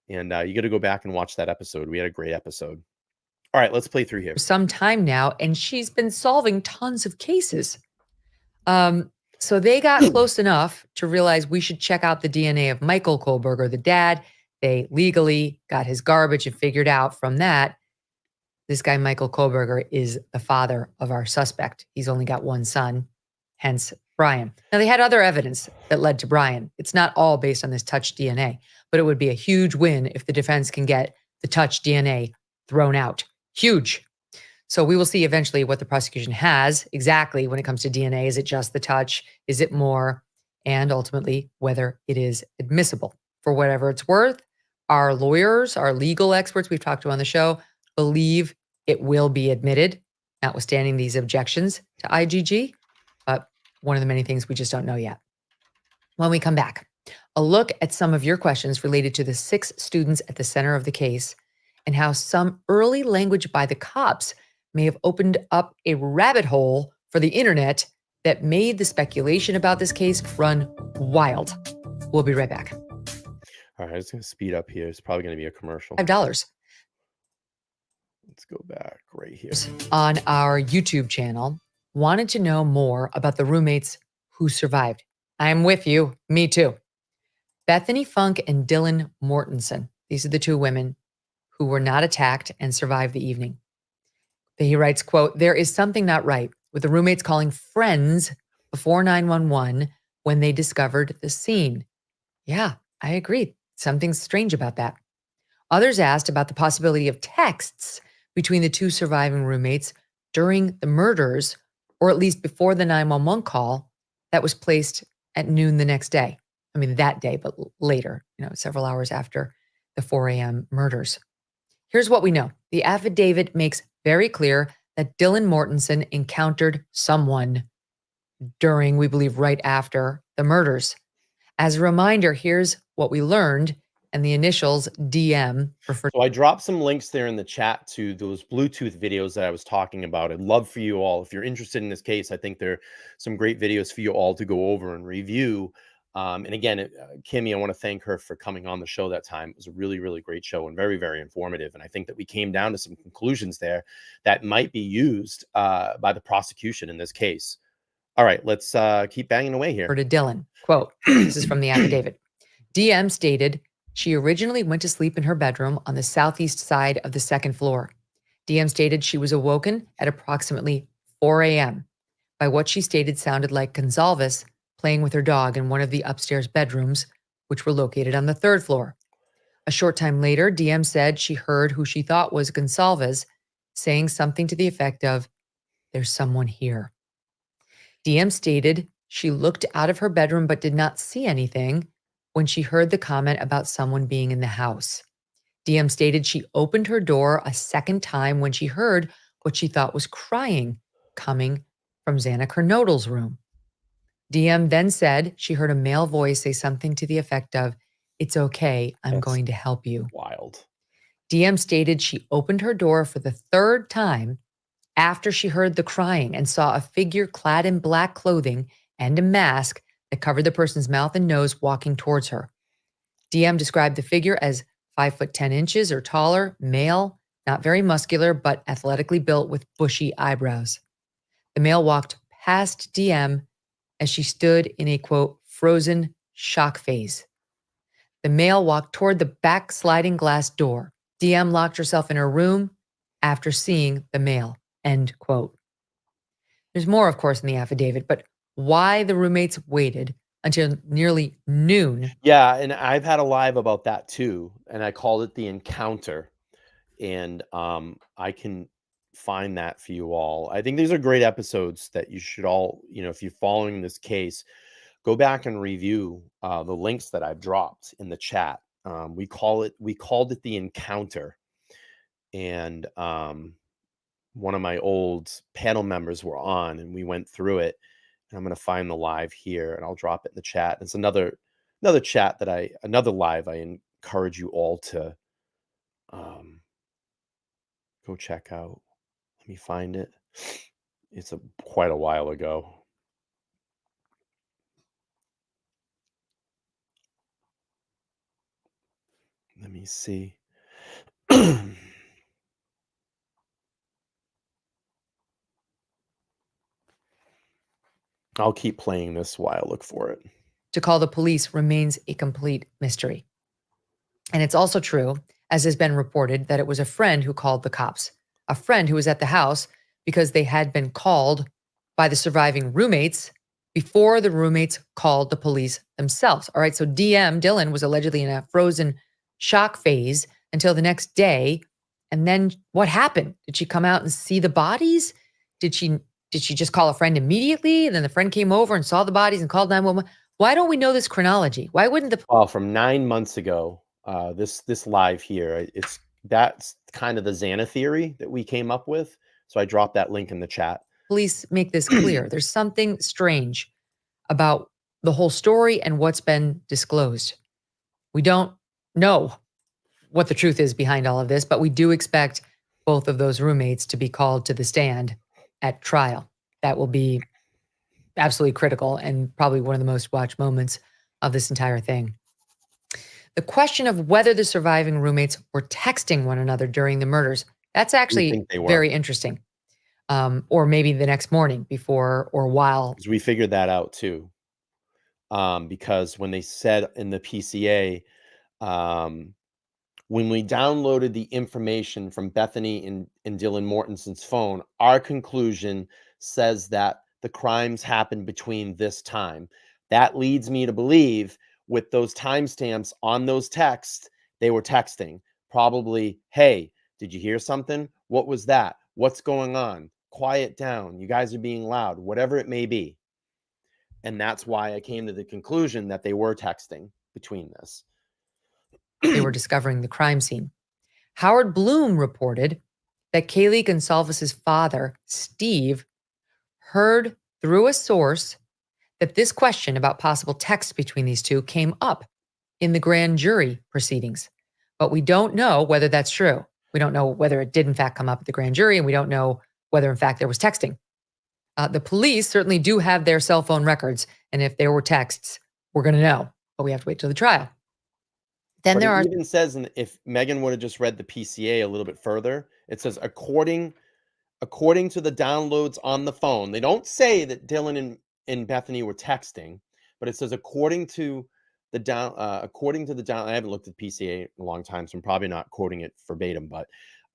And you got to go back and watch that episode. We had a great episode. All right, let's play through here. For some time now, and she's been solving tons of cases. So they got close enough to realize we should check out the DNA of Michael Kohberger, the dad. They legally got his garbage and figured out from that, this guy, Michael Kohberger, is the father of our suspect. He's only got one son, hence Bryan. Now, they had other evidence that led to Bryan. It's not all based on this touch DNA, but it would be a huge win if the defense can get the touch DNA thrown out. Huge. So we will see eventually what the prosecution has exactly when it comes to DNA. Is it just the touch? Is it more? And ultimately, whether it is admissible. For whatever it's worth, our lawyers, our legal experts we've talked to on the show, believe it will be admitted, notwithstanding these objections to IGG. But one of the many things we just don't know yet. When we come back, a look at some of your questions related to the 6 students at the center of the case and how some early language by the cops may have opened up a rabbit hole for the internet that made the speculation about this case run wild. We'll be right back. All right, it's going to speed up here. It's probably going to be a commercial. $5. Let's go back right here. On our YouTube channel, wanted to know more about the roommates who survived. I'm with you. Me too. Bethany Funk and Dylan Mortensen. These are the 2 women who were not attacked and survived the evening. He writes, quote, "There is something not right with the roommates calling friends before 911 when they discovered the scene." Yeah, I agree. Something's strange about that. Others asked about the possibility of texts between the 2 surviving roommates during the murders, or at least before the 911 call that was placed at noon the next day. I mean, that day, but later, several hours after the 4 a.m. murders. Here's what we know. The affidavit makes very clear that Dylan Mortensen encountered someone during, we believe, right after the murders. As a reminder, here's what we learned and the initials DM refer. So I dropped some links there in the chat to those Bluetooth videos that I was talking about. I'd love for you all, if you're interested in this case, I think there are some great videos for you all to go over and review. And again, Kimmy, I want to thank her for coming on the show that time. It was a really, really great show and very, very informative. And I think that we came down to some conclusions there that might be used by the prosecution in this case. All right, let's keep banging away here. To Dylan, quote, this is from the affidavit. DM stated she originally went to sleep in her bedroom on the southeast side of the second floor. DM stated she was awoken at approximately 4 a.m. by what she stated sounded like Gonzalez playing with her dog in one of the upstairs bedrooms, which were located on the third floor. A short time later, DM said she heard who she thought was Gonzalez saying something to the effect of, "There's someone here." DM stated she looked out of her bedroom but did not see anything when she heard the comment about someone being in the house. DM stated she opened her door a second time when she heard what she thought was crying coming from Xana Kernodle's room. DM then said she heard a male voice say something to the effect of, "It's okay, I'm going to help you." Wild. DM stated she opened her door for the third time after she heard the crying and saw a figure clad in black clothing and a mask that covered the person's mouth and nose walking towards her. DM described the figure as 5'10" or taller, male, not very muscular, but athletically built with bushy eyebrows. The male walked past DM as she stood in a, quote, frozen shock phase. The male walked toward the back sliding glass door. DM locked herself in her room after seeing the male, end quote. There's more, of course, in the affidavit, but why the roommates waited until nearly noon. Yeah, and I've had a live about that too, and I called it the encounter. And I can find that for you all. I think these are great episodes that you should all, if you're following this case, go back and review the links that I've dropped in the chat. We called it the encounter. And one of my old panel members were on and we went through it. And I'm going to find the live here and I'll drop it in the chat. It's another chat another live I encourage you all to go check out. Let me find it. It's quite a while ago. Let me see. I'll keep playing this while I look for it. To call the police remains a complete mystery. And it's also true, as has been reported, that it was a friend who called the cops, a friend who was at the house because they had been called by the surviving roommates before the roommates called the police themselves. All right, so Dylan was allegedly in a frozen shock phase until the next day. And then what happened? Did she come out and see the bodies? Did she just call a friend immediately? And then the friend came over and saw the bodies and called 911. Why don't we know this chronology? Why wouldn't the... Well, from 9 months ago, this live here, that's kind of the Xana theory that we came up with. So I dropped that link in the chat. Police make this clear. There's something strange about the whole story and what's been disclosed. We don't know what the truth is behind all of this, but we do expect both of those roommates to be called to the stand at trial. That will be absolutely critical and probably one of the most watched moments of this entire thing. The question of whether the surviving roommates were texting one another during the murders, that's actually very interesting. Or maybe the next morning before or while. We figured that out too. Because when they said in the PCA, when we downloaded the information from Bethany and Dylan Mortenson's phone, our conclusion says that the crimes happened between this time. That leads me to believe with those timestamps on those texts, they were texting. Probably, hey, did you hear something? What was that? What's going on? Quiet down. You guys are being loud, whatever it may be. And that's why I came to the conclusion that they were texting between this. They were discovering the crime scene. Howard Bloom reported that Kaylee Gonsalves's father, Steve, heard through a source that this question about possible text between these two came up in the grand jury proceedings. But we don't know whether that's true. We don't know whether it did in fact come up at the grand jury, and we don't know whether in fact there was texting. The police certainly do have their cell phone records, and if there were texts, we're going to know, but we have to wait till the trial. Then But there are it even says, if Megyn would have just read the PCA a little bit further, it says according to the downloads on the phone. They don't say that Dylan and Bethany were texting, but it says according to the down. I haven't looked at PCA in a long time, so I'm probably not quoting it verbatim. But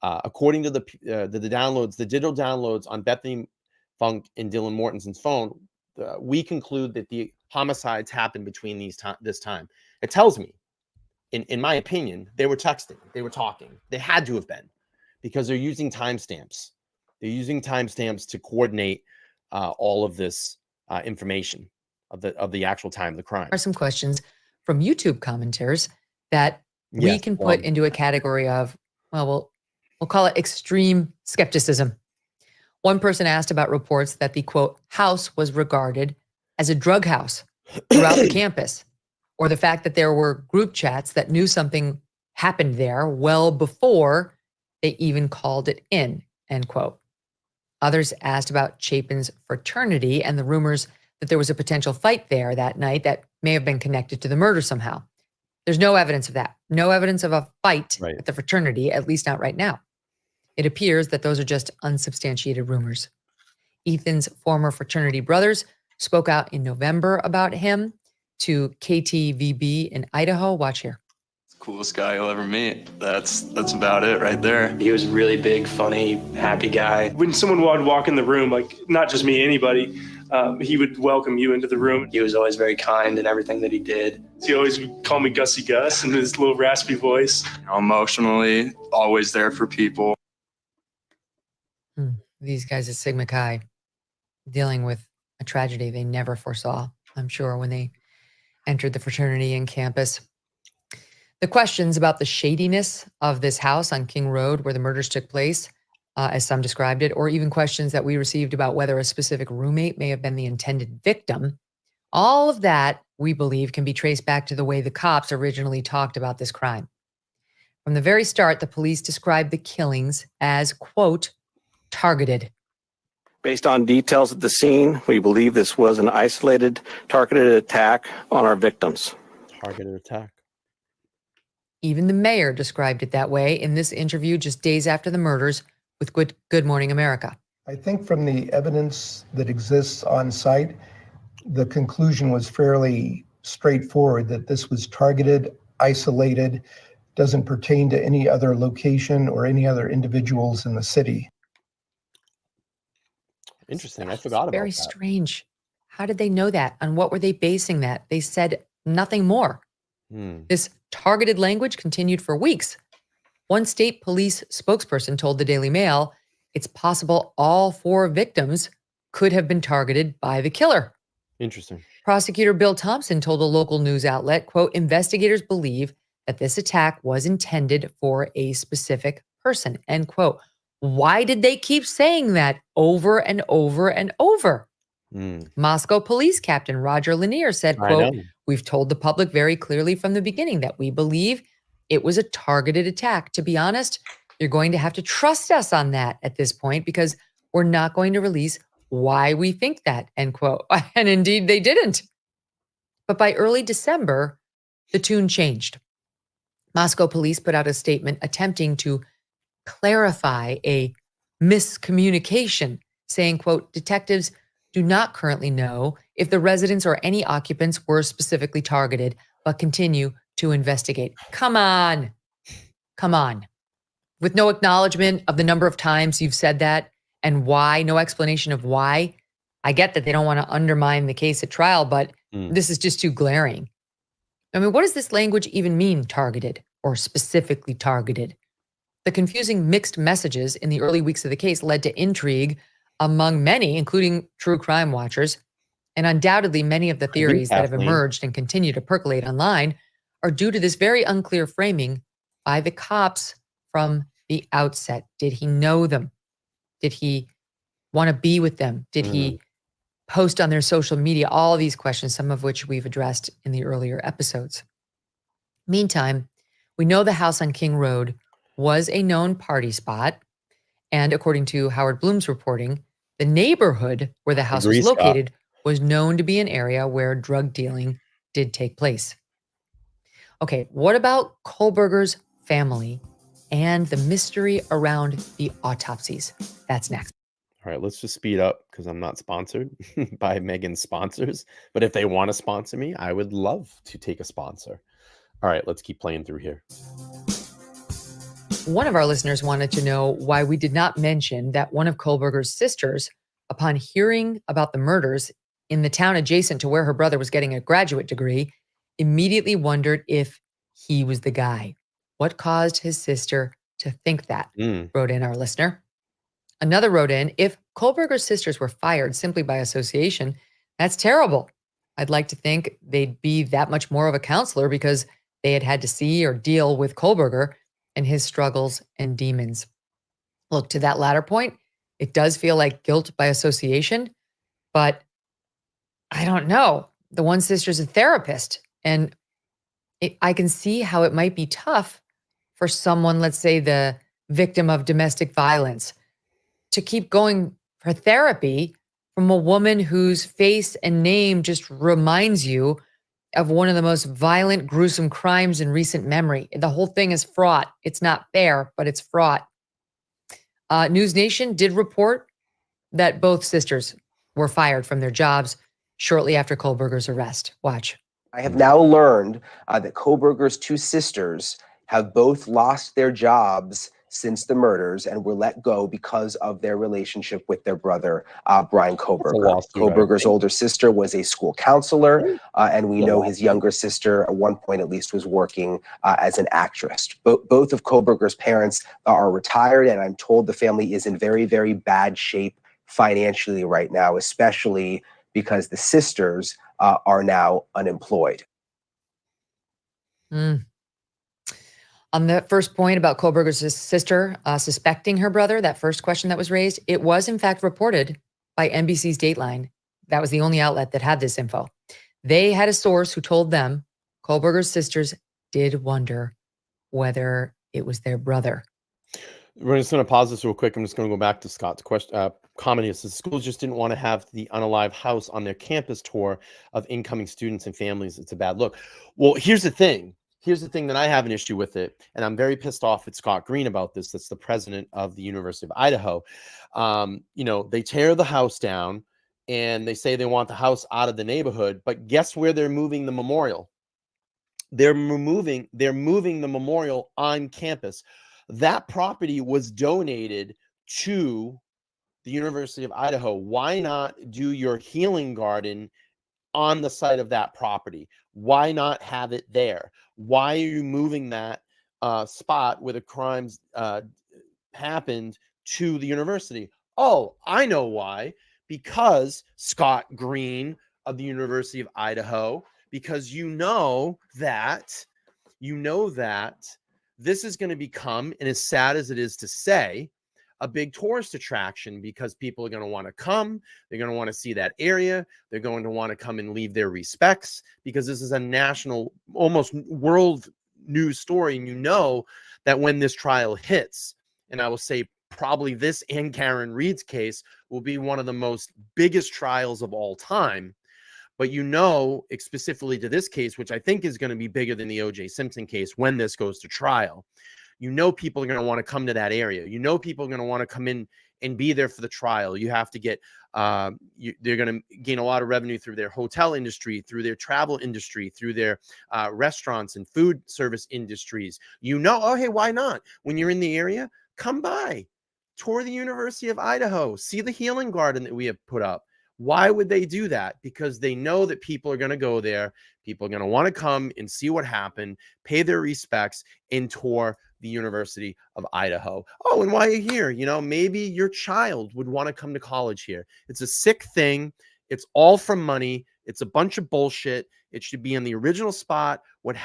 according to the downloads, the digital downloads on Bethany Funk and Dylan Mortenson's phone, we conclude that the homicides happened between this time. It tells me, in my opinion, they were texting, they were talking. They had to have been, because they're using timestamps. They're using timestamps to coordinate all of this information of the actual time of the crime. Are some questions from YouTube commenters that we can put into a category of, well, we'll call it extreme skepticism. One person asked about reports that the, quote, house was regarded as a drug house throughout the campus, or the fact that there were group chats that knew something happened there well before they even called it in, end quote. Others asked about Chapin's fraternity and the rumors that there was a potential fight there that night that may have been connected to the murder somehow. There's no evidence of that. No evidence of a fight at the fraternity, at least not right now. It appears that those are just unsubstantiated rumors. Ethan's former fraternity brothers spoke out in November about him to KTVB in Idaho. Watch here. Coolest guy you'll ever meet. That's about it right there. He was a really big, funny, happy guy. When someone would walk in the room, like not just me, anybody, he would welcome you into the room. He was always very kind in everything that he did. He always would call me Gussie Gus in his little raspy voice. Emotionally, always there for people. These guys at Sigma Chi dealing with a tragedy they never foresaw, I'm sure, when they entered the fraternity and campus. The questions about the shadiness of this house on King Road where the murders took place, as some described it, or even questions that we received about whether a specific roommate may have been the intended victim, all of that, we believe, can be traced back to the way the cops originally talked about this crime. From the very start, the police described the killings as, quote, targeted. Based on details at the scene, we believe this was an isolated, targeted attack on our victims. Targeted attack. Even the mayor described it that way in this interview just days after the murders with Good Morning America. I think from the evidence that exists on site, the conclusion was fairly straightforward that this was targeted, isolated, doesn't pertain to any other location or any other individuals in the city. Interesting. I forgot about that. Very strange. How did they know that? On what were they basing that? They said nothing more. This targeted language continued for weeks. One state police spokesperson told the Daily Mail it's possible all 4 victims could have been targeted by the killer. Interesting. Prosecutor Bill Thompson told a local news outlet, quote, investigators believe that this attack was intended for a specific person, end quote. Why did they keep saying that over and over and over? Moscow Police Captain Roger Lanier said, quote, we've told the public very clearly from the beginning that we believe it was a targeted attack. To be honest, you're going to have to trust us on that at this point because we're not going to release why we think that, end quote. And indeed they didn't. But by early December, the tune changed. Moscow police put out a statement attempting to clarify a miscommunication, saying, quote, detectives do not currently know if the residents or any occupants were specifically targeted, but continue to investigate. Come on. With no acknowledgement of the number of times you've said that and why, no explanation of why. I get that they don't want to undermine the case at trial, but this is just too glaring. I mean, what does this language even mean, targeted or specifically targeted? The confusing mixed messages in the early weeks of the case led to intrigue among many, including true crime watchers. And undoubtedly, many of the theories that have emerged and continue to percolate online are due to this very unclear framing by the cops from the outset. Did he know them? Did he want to be with them? Did he post on their social media? All these questions, some of which we've addressed in the earlier episodes. Meantime, we know the house on King Road was a known party spot. And according to Howard Bloom's reporting, the neighborhood where the house Agree, was Scott. located was known to be an area where drug dealing did take place. Okay, what about Kohberger's family and the mystery around the autopsies? That's next. All right, let's just speed up because I'm not sponsored by Megyn's sponsors. But if they want to sponsor me, I would love to take a sponsor. All right, let's keep playing through here. One of our listeners wanted to know why we did not mention that one of Kohberger's sisters, upon hearing about the murders in the town adjacent to where her brother was getting a graduate degree, immediately wondered if he was the guy. What caused his sister to think that? Wrote in our listener. Another wrote in, if Kohberger's sisters were fired simply by association, that's terrible. I'd like to think they'd be that much more of a counselor because they had had to see or deal with Kohberger and his struggles and demons. Look, to that latter point, it does feel like guilt by association, but I don't know. The one sister's a therapist, and I can see how it might be tough for someone, let's say the victim of domestic violence, to keep going for therapy from a woman whose face and name just reminds you of one of the most violent, gruesome crimes in recent memory. The whole thing is fraught. It's not fair, but it's fraught. News Nation did report that both sisters were fired from their jobs shortly after Kohberger's arrest. Watch. I have now learned that Kohberger's two sisters have both lost their jobs since the murders and were let go because of their relationship with their brother, Bryan Kohberger. Kohberger's older sister was a school counselor, and we know his younger sister, at one point at least, was working as an actress. Both of Kohberger's parents are retired, and I'm told the family is in very, very bad shape financially right now, especially because the sisters are now unemployed. On the first point about Kohberger's sister suspecting her brother, that first question that was raised, it was in fact reported by NBC's Dateline. That was the only outlet that had this info. They had a source who told them Kohberger's sisters did wonder whether it was their brother. We're just going to pause this real quick. I'm just going to go back to Scott's question. Comment is the schools just didn't want to have the unalive house on their campus tour of incoming students and families. It's a bad look. Well, here's the thing. Here's the thing that I have an issue with it, and I'm very pissed off at Scott Green about this. That's the president of the University of Idaho. They tear the house down, and they say they want the house out of the neighborhood. But guess where they're moving the memorial? They're moving the memorial on campus. That property was donated to the University of Idaho. Why not do your healing garden on the site of that property? Why not have it there? Why are you moving that spot where the crimes happened to the university? Oh, I know why. Because Scott Green of the University of Idaho, because you know that this is going to become, and as sad as it is to say, a big tourist attraction, because people are going to want to come. They're going to want to see that area. They're going to want to come and leave their respects, because this is a national, almost world news story. And you know that when this trial hits, and I will say probably this and Karen Reed's case will be one of the most biggest trials of all time. But specifically to this case, which I think is going to be bigger than the O.J. Simpson case when this goes to trial, people are going to want to come to that area. People are going to want to come in and be there for the trial. You have to get, they're going to gain a lot of revenue through their hotel industry, through their travel industry, through their restaurants and food service industries. Oh, hey, why not? When you're in the area, come by, tour the University of Idaho, see the healing garden that we have put up. Why would they do that? Because they know that people are going to go there. People are going to want to come and see what happened, pay their respects, and tour the University of Idaho. Oh, and while you're here, maybe your child would want to come to college here. It's a sick thing. It's all from money. It's a bunch of bullshit. It should be in the original spot where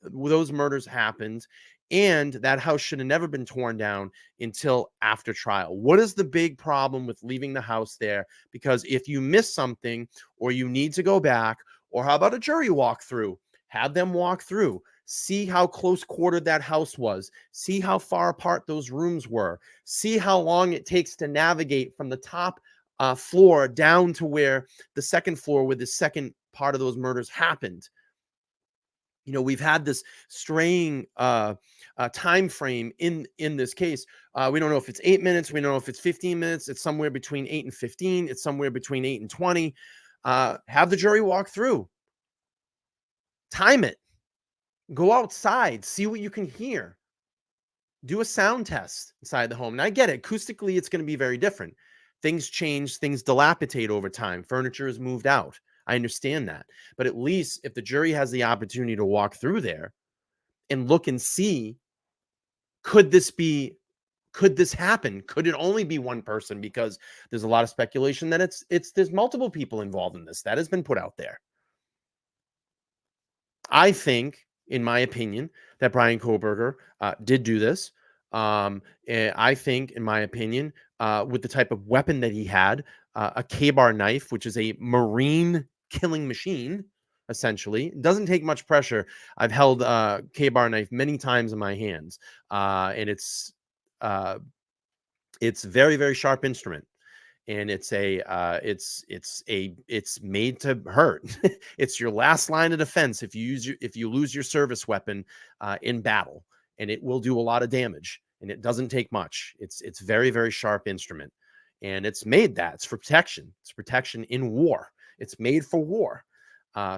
those murders happened. And that house should have never been torn down until after trial. What is the big problem with leaving the house there? Because if you miss something, or you need to go back, or how about a jury walkthrough? Have them walk through, see how close quartered that house was, see how far apart those rooms were, see how long it takes to navigate from the top floor down to where the second floor where the second part of those murders happened. You know, we've had this straying time frame in this case. We don't know if it's 8 minutes. We don't know if it's 15 minutes. It's somewhere between 8 and 15. It's somewhere between 8 and 20. Have the jury walk through. Time it. Go outside. See what you can hear. Do a sound test inside the home. And I get it. Acoustically, it's going to be very different. Things change. Things dilapidate over time. Furniture is moved out. I understand that. But at least if the jury has the opportunity to walk through there and look and see, could this happen? Could it only be one person? Because there's a lot of speculation that there's multiple people involved in this. That has been put out there. I think, in my opinion, that Bryan Kohberger did do this. I think, in my opinion, with the type of weapon that he had, a K-bar knife, which is a Marine killing machine, essentially. It doesn't take much pressure. I've held a K-bar knife many times in my hands, and it's very, very sharp instrument. And it's made to hurt. It's your last line of defense if you lose your service weapon in battle, and it will do a lot of damage. And it doesn't take much. It's very, very sharp instrument, and it's made that it's for protection. It's protection in war. It's made for war.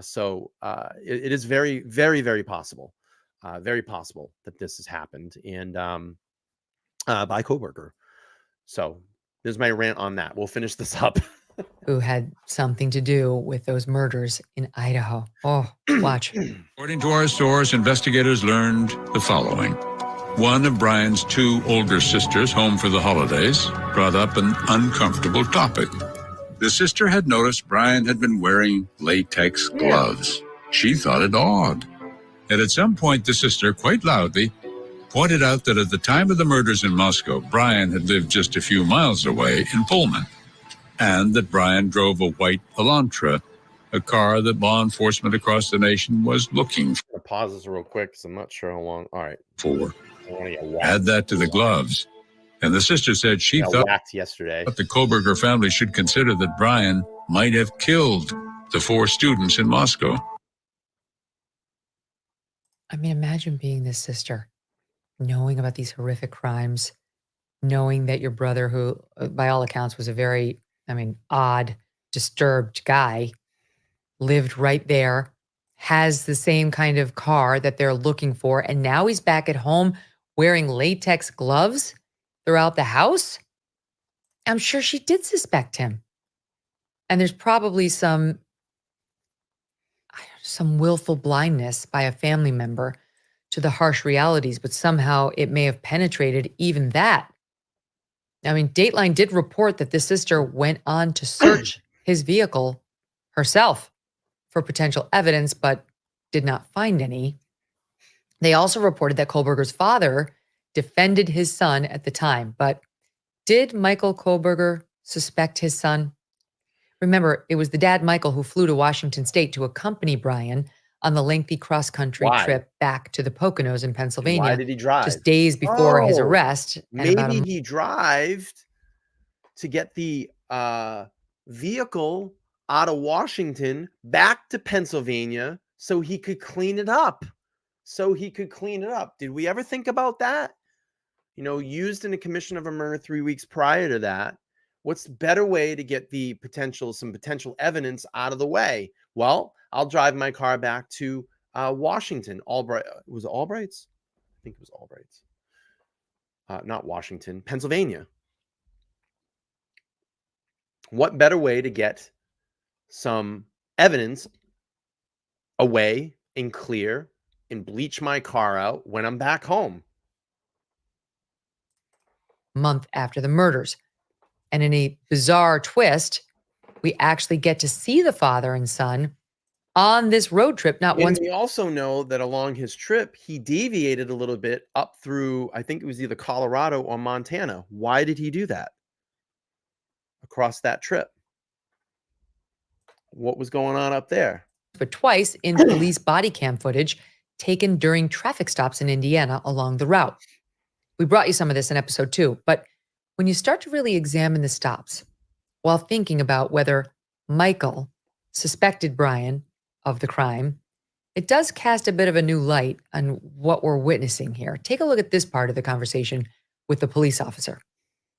So it is very, very, very possible that this has happened, and by Kohberger. So there's my rant on that. We'll finish this up. Who had something to do with those murders in Idaho. Oh, watch. According to our source, investigators learned the following. One of Bryan's two older sisters, home for the holidays, brought up an uncomfortable topic. The sister had noticed Bryan had been wearing latex gloves. She thought it odd. And at some point, the sister, quite loudly, pointed out that at the time of the murders in Moscow, Bryan had lived just a few miles away in Pullman, and that Bryan drove a white Elantra, a car that law enforcement across the nation was looking for. I'm gonna pause this real quick because I'm not sure how long. All right. Add that to the gloves. And the sister said she thought yesterday the Kohberger family should consider that Bryan might have killed the 4 students in Moscow. I mean, imagine being this sister, knowing about these horrific crimes, knowing that your brother, who by all accounts was a very, odd, disturbed guy, lived right there, has the same kind of car that they're looking for, and now he's back at home wearing latex gloves throughout the house. I'm sure she did suspect him. And there's probably some willful blindness by a family member to the harsh realities, but somehow it may have penetrated even that. I mean, Dateline did report that the sister went on to search his vehicle herself for potential evidence, but did not find any. They also reported that Kohberger's father defended his son at the time, but did Michael Kohberger suspect his son? Remember, it was the dad, Michael, who flew to Washington State to accompany Bryan on the lengthy cross-country trip back to the Poconos in Pennsylvania. Why did he drive? Just days before his arrest. Maybe he drove to get the vehicle out of Washington back to Pennsylvania so he could clean it up. Did we ever think about that? You know, used in a commission of a murder 3 weeks prior to that. What's the better way to get some potential evidence out of the way? Well, I'll drive my car back to Washington. Was it Albright's? I think it was Albright's. Not Washington, Pennsylvania. What better way to get some evidence away and clear and bleach my car out when I'm back home? Month after the murders. And in a bizarre twist, we actually get to see the father and son on this road trip. Not once. We also know that along his trip, he deviated a little bit up through, I think it was either Colorado or Montana. Why did he do that? Across that trip. What was going on up there? but twice in police body cam footage taken during traffic stops in Indiana along the route. We brought you some of this in episode 2, but when you start to really examine the stops while thinking about whether Michael suspected Bryan of the crime, it does cast a bit of a new light on what we're witnessing here. Take a look at this part of the conversation with the police officer.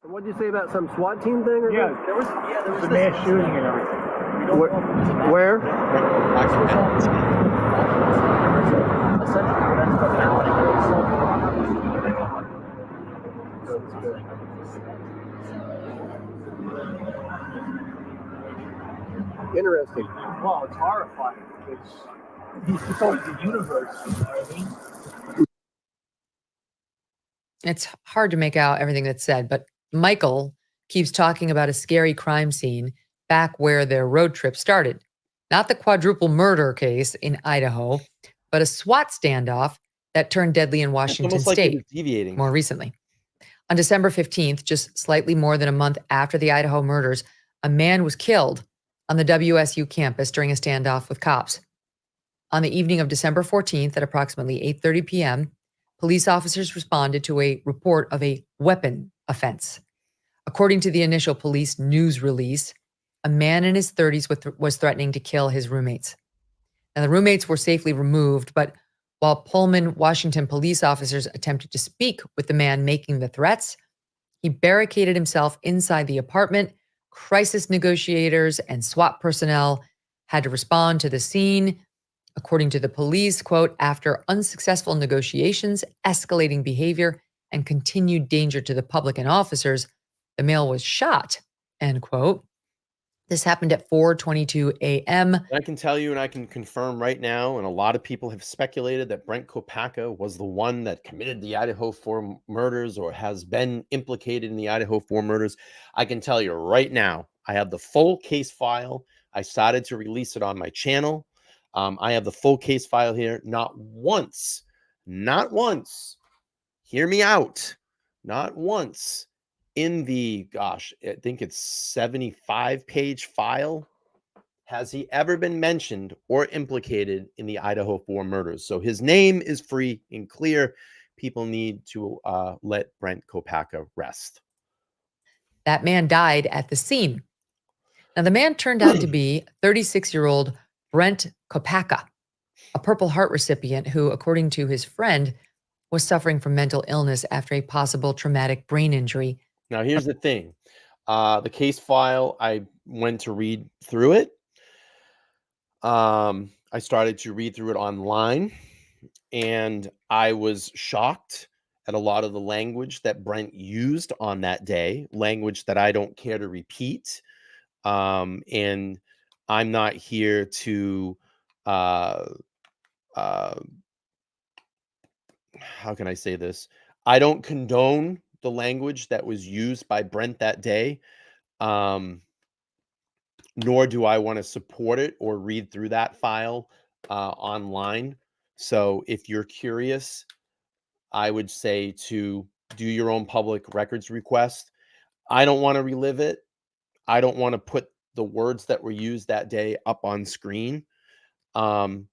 What did you say about some SWAT team thing? Or yeah, there was a mass shooting and everything. Where? Interesting. Well, it's horrifying. It's always the universe. You know what I mean? It's hard to make out everything that's said, but Michael keeps talking about a scary crime scene back where their road trip started. Not the quadruple murder case in Idaho, but a SWAT standoff that turned deadly in Washington State more recently. On December 15th, just slightly more than a month after the Idaho murders, a man was killed on the WSU campus during a standoff with cops. On the evening of December 14th at approximately 8:30 p.m., police officers responded to a report of a weapon offense. According to the initial police news release, a man in his 30s was threatening to kill his roommates. Now, the roommates were safely removed, but while Pullman, Washington police officers attempted to speak with the man making the threats, he barricaded himself inside the apartment. Crisis negotiators and SWAT personnel had to respond to the scene. According to the police, quote, after unsuccessful negotiations, escalating behavior, and continued danger to the public and officers, the male was shot, end quote. This happened at 4:22 a.m. I can tell you and I can confirm right now, and a lot of people have speculated that Bryan Kohberger was the one that committed the Idaho 4 murders or has been implicated in the Idaho 4 murders. I can tell you right now, I have the full case file. I started to release it on my channel. I have the full case file here. Not once, hear me out, not once in the, gosh, I think it's 75-page file, has he ever been mentioned or implicated in the Idaho 4 murders. So his name is free and clear. People need to let Bryan Kohberger rest. That man died at the scene. Now, the man turned out to be 36-year-old Bryan Kohberger, a Purple Heart recipient who, according to his friend, was suffering from mental illness after a possible traumatic brain injury. Now, here's the thing. The case file, I went to read through it. I started to read through it online, and I was shocked at a lot of the language that Brent used on that day, language that I don't care to repeat. And I'm not here to, how can I say this? I don't condone the language that was used by Brent that day, nor do I want to support it or read through that file online. So if you're curious, I would say to do your own public records request. I don't want to relive it. I don't want to put the words that were used that day up on screen. You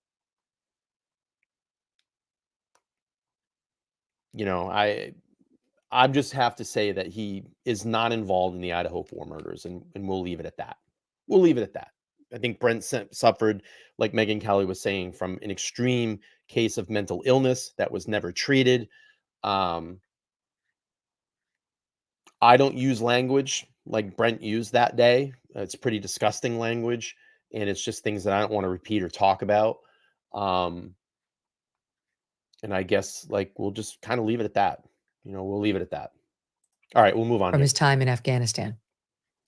know, I just have to say that he is not involved in the Idaho 4 murders, and we'll leave it at that. We'll leave it at that. I think Brent suffered, like Megyn Kelly was saying, from an extreme case of mental illness that was never treated. I don't use language like Brent used that day. It's pretty disgusting language, and it's just things that I don't want to repeat or talk about. And I guess, like, we'll just kind of leave it at that. You know, we'll leave it at that. All right, we'll move on. From his time in Afghanistan.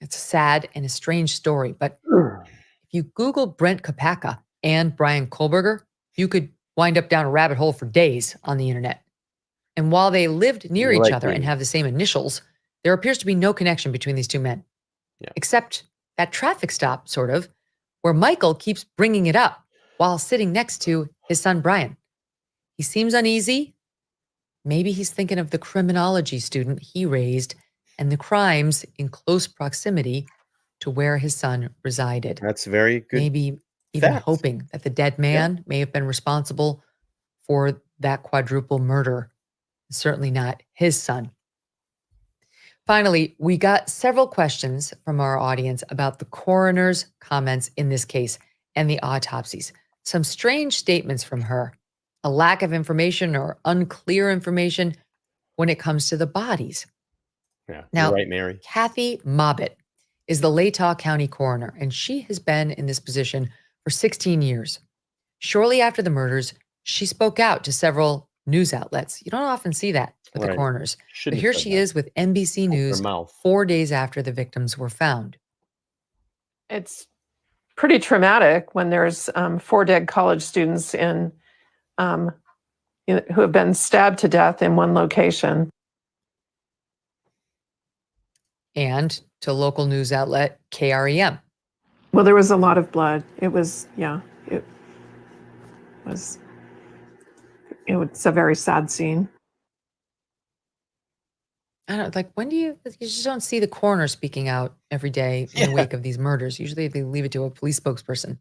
It's a sad and a strange story, but if you Google Bryan Kohberger and Bryan Kohberger, you could wind up down a rabbit hole for days on the internet. And while they lived near each other and have the same initials, there appears to be no connection between these two men. Yeah. Except that traffic stop, sort of, where Michael keeps bringing it up while sitting next to his son, Bryan. He seems uneasy. Maybe he's thinking of the criminology student he raised and the crimes in close proximity to where his son resided. That's very good. Maybe even Facts. hoping that the dead man may have been responsible for that quadruple murder. Certainly not his son. Finally, we got several questions from our audience about the coroner's comments in this case and the autopsies. Some strange statements from her, a lack of information or unclear information when it comes to the bodies. Yeah, Now, you're right, Mary. Kathy Mobbitt is the Latah County coroner, and she has been in this position for 16 years. Shortly after the murders, she spoke out to several news outlets. You don't often see that with the Right. coroners. Shouldn't But here have said she that. is with NBC News mouth. 4 days after the victims were found. It's pretty traumatic when there's 4 dead college students who have been stabbed to death in one location. And to local news outlet KREM. Well, there was a lot of blood. It's a very sad scene. I don't like, when do you just don't see the coroner speaking out every day in the wake of these murders. Usually they leave it to a police spokesperson.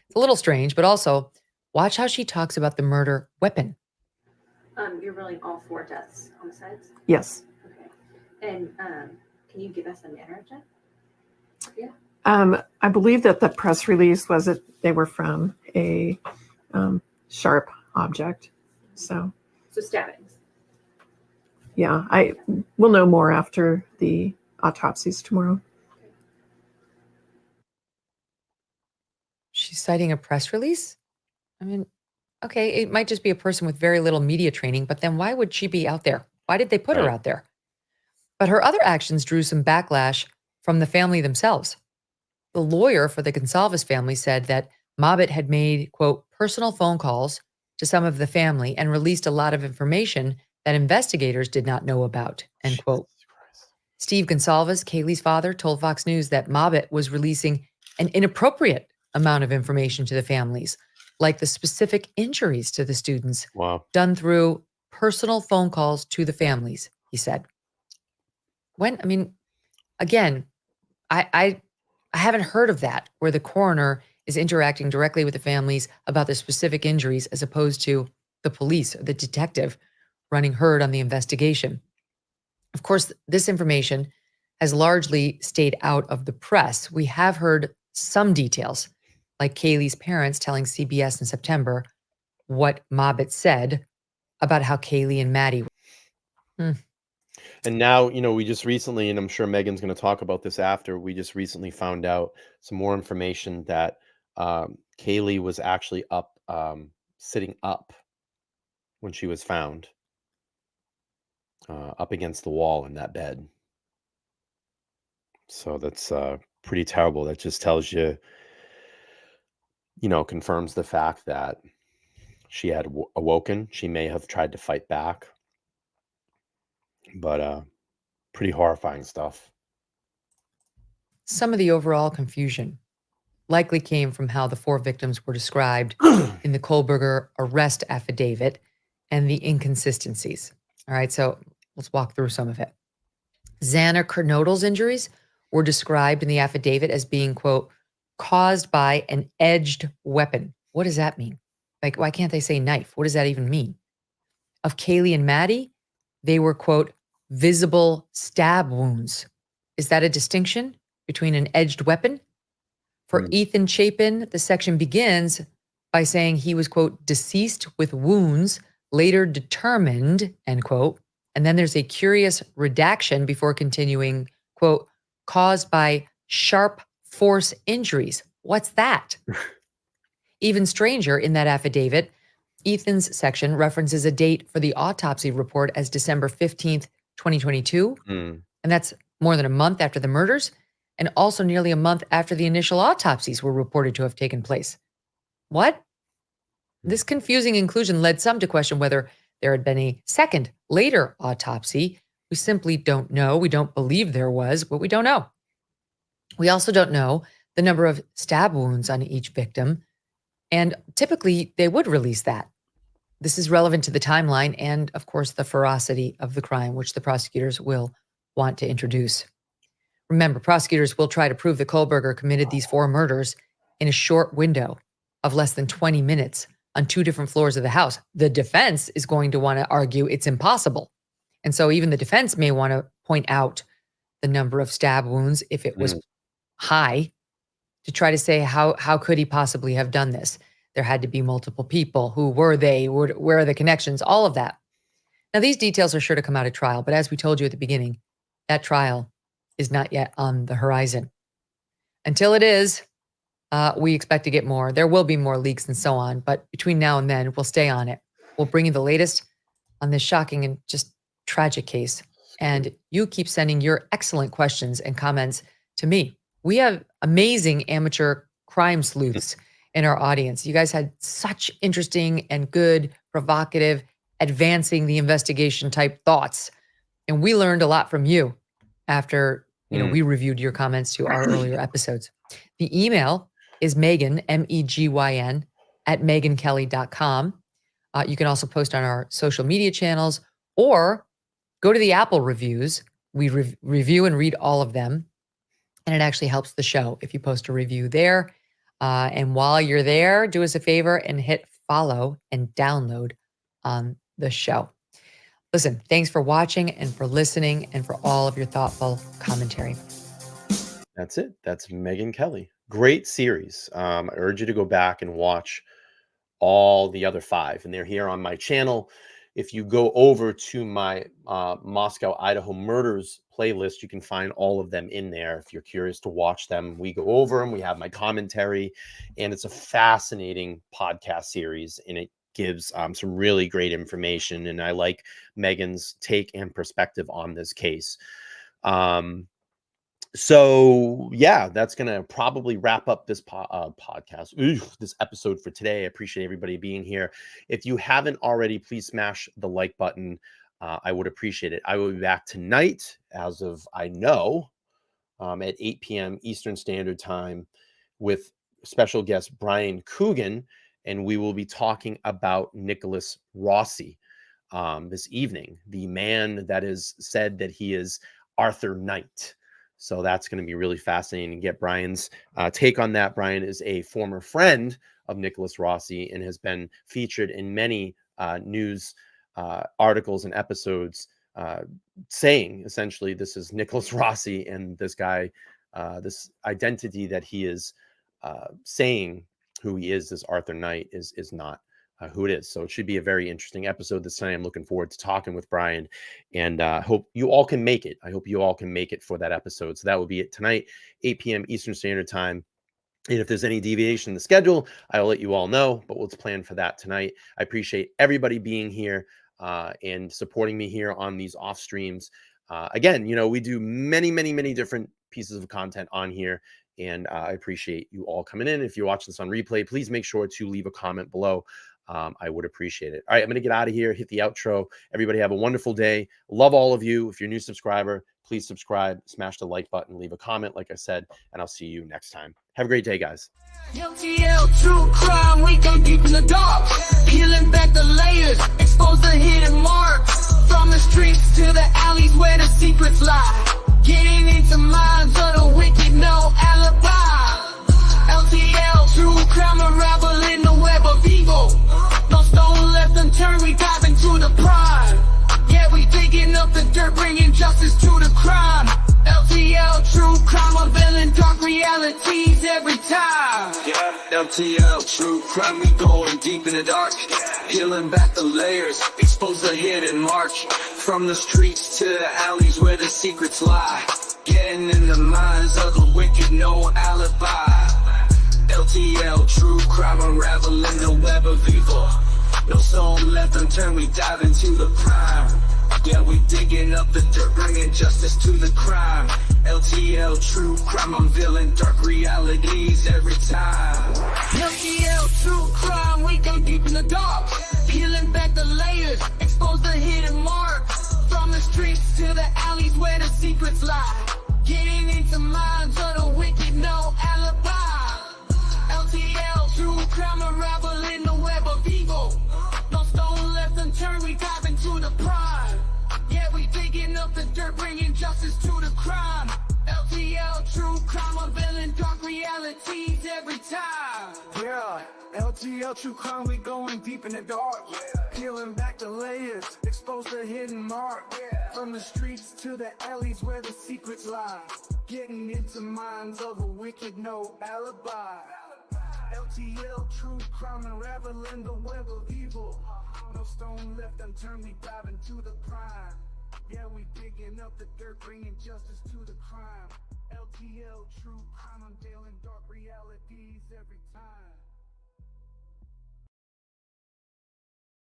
It's a little strange, but also watch how she talks about the murder weapon. You're rolling all 4 deaths, homicides? Yes. Okay. And can you give us a manner of death? Yeah. I believe that the press release was that they were from a sharp object. So stabbings. Yeah, I will know more after the autopsies tomorrow. She's citing a press release? I mean, okay, it might just be a person with very little media training, but then why would she be out there? Why did they put her out there? But her other actions drew some backlash from the family themselves. The lawyer for the Gonsalves family said that Mobbitt had made, quote, personal phone calls to some of the family and released a lot of information that investigators did not know about, end quote. Steve Gonsalves, Kaylee's father, told Fox News that Mobbitt was releasing an inappropriate amount of information to the families, like the specific injuries to the students done through personal phone calls to the families, he said. Again, I haven't heard of that, where the coroner is interacting directly with the families about the specific injuries as opposed to the police or the detective running herd on the investigation. Of course, this information has largely stayed out of the press. We have heard some details, like Kaylee's parents telling CBS in September what Mobbitt said about how Kaylee and Maddie were. And now, we just recently, and I'm sure Megan's going to talk about this after, we just recently found out some more information that Kaylee was actually up, sitting up when she was found, up against the wall in that bed. So that's pretty terrible. That just tells you, confirms the fact that she had awoken. She may have tried to fight back, but pretty horrifying stuff. Some of the overall confusion likely came from how the 4 victims were described in the Kohberger arrest affidavit and the inconsistencies. All right, so let's walk through some of it. Xana Kernodle's injuries were described in the affidavit as being, quote, caused by an edged weapon. What does that mean? Like, why can't they say knife? What does that even mean? Of Kaylee and Maddie, they were, quote, visible stab wounds. Is that a distinction between an edged weapon? For Ethan Chapin, the section begins by saying he was, quote, deceased with wounds later determined, end quote. And then there's a curious redaction before continuing, quote, caused by sharp force injuries. What's that? Even stranger, in that affidavit, Ethan's section references a date for the autopsy report as December 15th, 2022. And that's more than a month after the murders, and also nearly a month after the initial autopsies were reported to have taken place. What? This confusing inclusion led some to question whether there had been a second, later autopsy. We simply don't know. We don't believe there was, but we don't know. We also don't know the number of stab wounds on each victim, and typically they would release that. This is relevant to the timeline and, of course, the ferocity of the crime, which the prosecutors will want to introduce. Remember, prosecutors will try to prove that Kohberger committed these 4 murders in a short window. of less than 20 minutes on 2 different floors of the house. The defense is going to want to argue it's impossible. And so even the defense may want to point out the number of stab wounds if it was high, to try to say, how could he possibly have done this? There had to be multiple people. Who were they? Where are the connections? All of that. Now, these details are sure to come out at trial, but as we told you at the beginning, that trial is not yet on the horizon. Until it is, we expect to get more. There will be more leaks and so on, but between now and then, we'll stay on it. We'll bring you the latest on this shocking and just tragic case. And you keep sending your excellent questions and comments to me. We have amazing amateur crime sleuths in our audience. You guys had such interesting and good, provocative, advancing the investigation type thoughts. And we learned a lot from you after we reviewed your comments to our earlier episodes. The email is Megyn, MEGYN, at megynkelly.com. You can also post on our social media channels or go to the Apple reviews. We review and read all of them. And it actually helps the show if you post a review there. And while you're there, do us a favor and hit follow and download on the show. Listen, thanks for watching and for listening and for all of your thoughtful commentary. That's it. That's Megyn Kelly. Great series. I urge you to go back and watch all the other 5, and they're here on my channel. If you go over to my Moscow, Idaho murders playlist, you can find all of them in there. If you're curious to watch them, we go over them. We have my commentary, and it's a fascinating podcast series, and it gives some really great information. And I like Megyn's take and perspective on this case. So yeah, that's going to probably wrap up this podcast, this episode for today. I appreciate everybody being here. If you haven't already, please smash the like button. I would appreciate it. I will be back tonight, as of I know, at 8 p.m. Eastern Standard Time with special guest Bryan Kohberger, and we will be talking about Nicholas Rossi this evening, the man that is said that he is Arthur Knight. So that's going to be really fascinating to get Bryan's take on that. Bryan is a former friend of Nicholas Rossi and has been featured in many news articles and episodes saying essentially this is Nicholas Rossi, and this guy, this identity that he is saying who he is, this Arthur Knight, is not who it is. So it should be a very interesting episode this time. I'm looking forward to talking with Bryan, and hope you all can make it. I hope you all can make it for that episode. So that will be it tonight, 8 p.m. Eastern Standard Time. And if there's any deviation in the schedule, I'll let you all know, but let's plan for that tonight. I appreciate everybody being here and supporting me here on these off streams. Again, we do many different pieces of content on here, and I appreciate you all coming in. If you're watching this on replay, please make sure to leave a comment below. I would appreciate it. All right, I'm going to get out of here, hit the outro. Everybody have a wonderful day. Love all of you. If you're a new subscriber, please subscribe, smash the like button, leave a comment, like I said, and I'll see you next time. Have a great day, guys. LTL, true crime, we go deep in the dark. Peeling back the layers, expose the hidden marks. From the streets to the alleys where the secrets lie. Getting into minds of the wicked, no alibi. LTL, true crime, unraveling the web of evil. No stone left unturned, we dive into the prime. Yeah, we digging up the dirt, bringing justice to the crime. LTL, true crime, unveiling dark realities every time. Yeah, LTL, true crime, we going deep in the dark. Peeling back the layers, expose the hidden march. From the streets to the alleys where the secrets lie. Getting in the minds of the wicked, no alibi. LTL, true crime, unraveling the web of evil. No soul left unturned, we dive into the prime. Yeah, we digging up the dirt, bringing justice to the crime. LTL, true crime, unveiling dark realities every time. LTL, true crime, we go deep in the dark. Peeling back the layers, expose the hidden marks. From the streets to the alleys where the secrets lie. Getting into minds of the wicked, no alibi. LTL, true crime, unraveling the web of evil. No stone left unturned, we dive into the prime. Yeah, we digging up the dirt, bringing justice to the crime. LTL, true crime, unveiling dark realities every time. Yeah. LTL True Crime, we going deep in the dark. Peeling back the layers, expose the hidden mark. From the streets to the alleys where the secrets lie. Getting into minds of the wicked, no alibi. LTL True Crime, unraveling the web of evil. No stone left unturned, we dive into the crime. Yeah, we digging up the dirt, bringing justice to the crime. LTL True Crime, unveiling dark realities every time.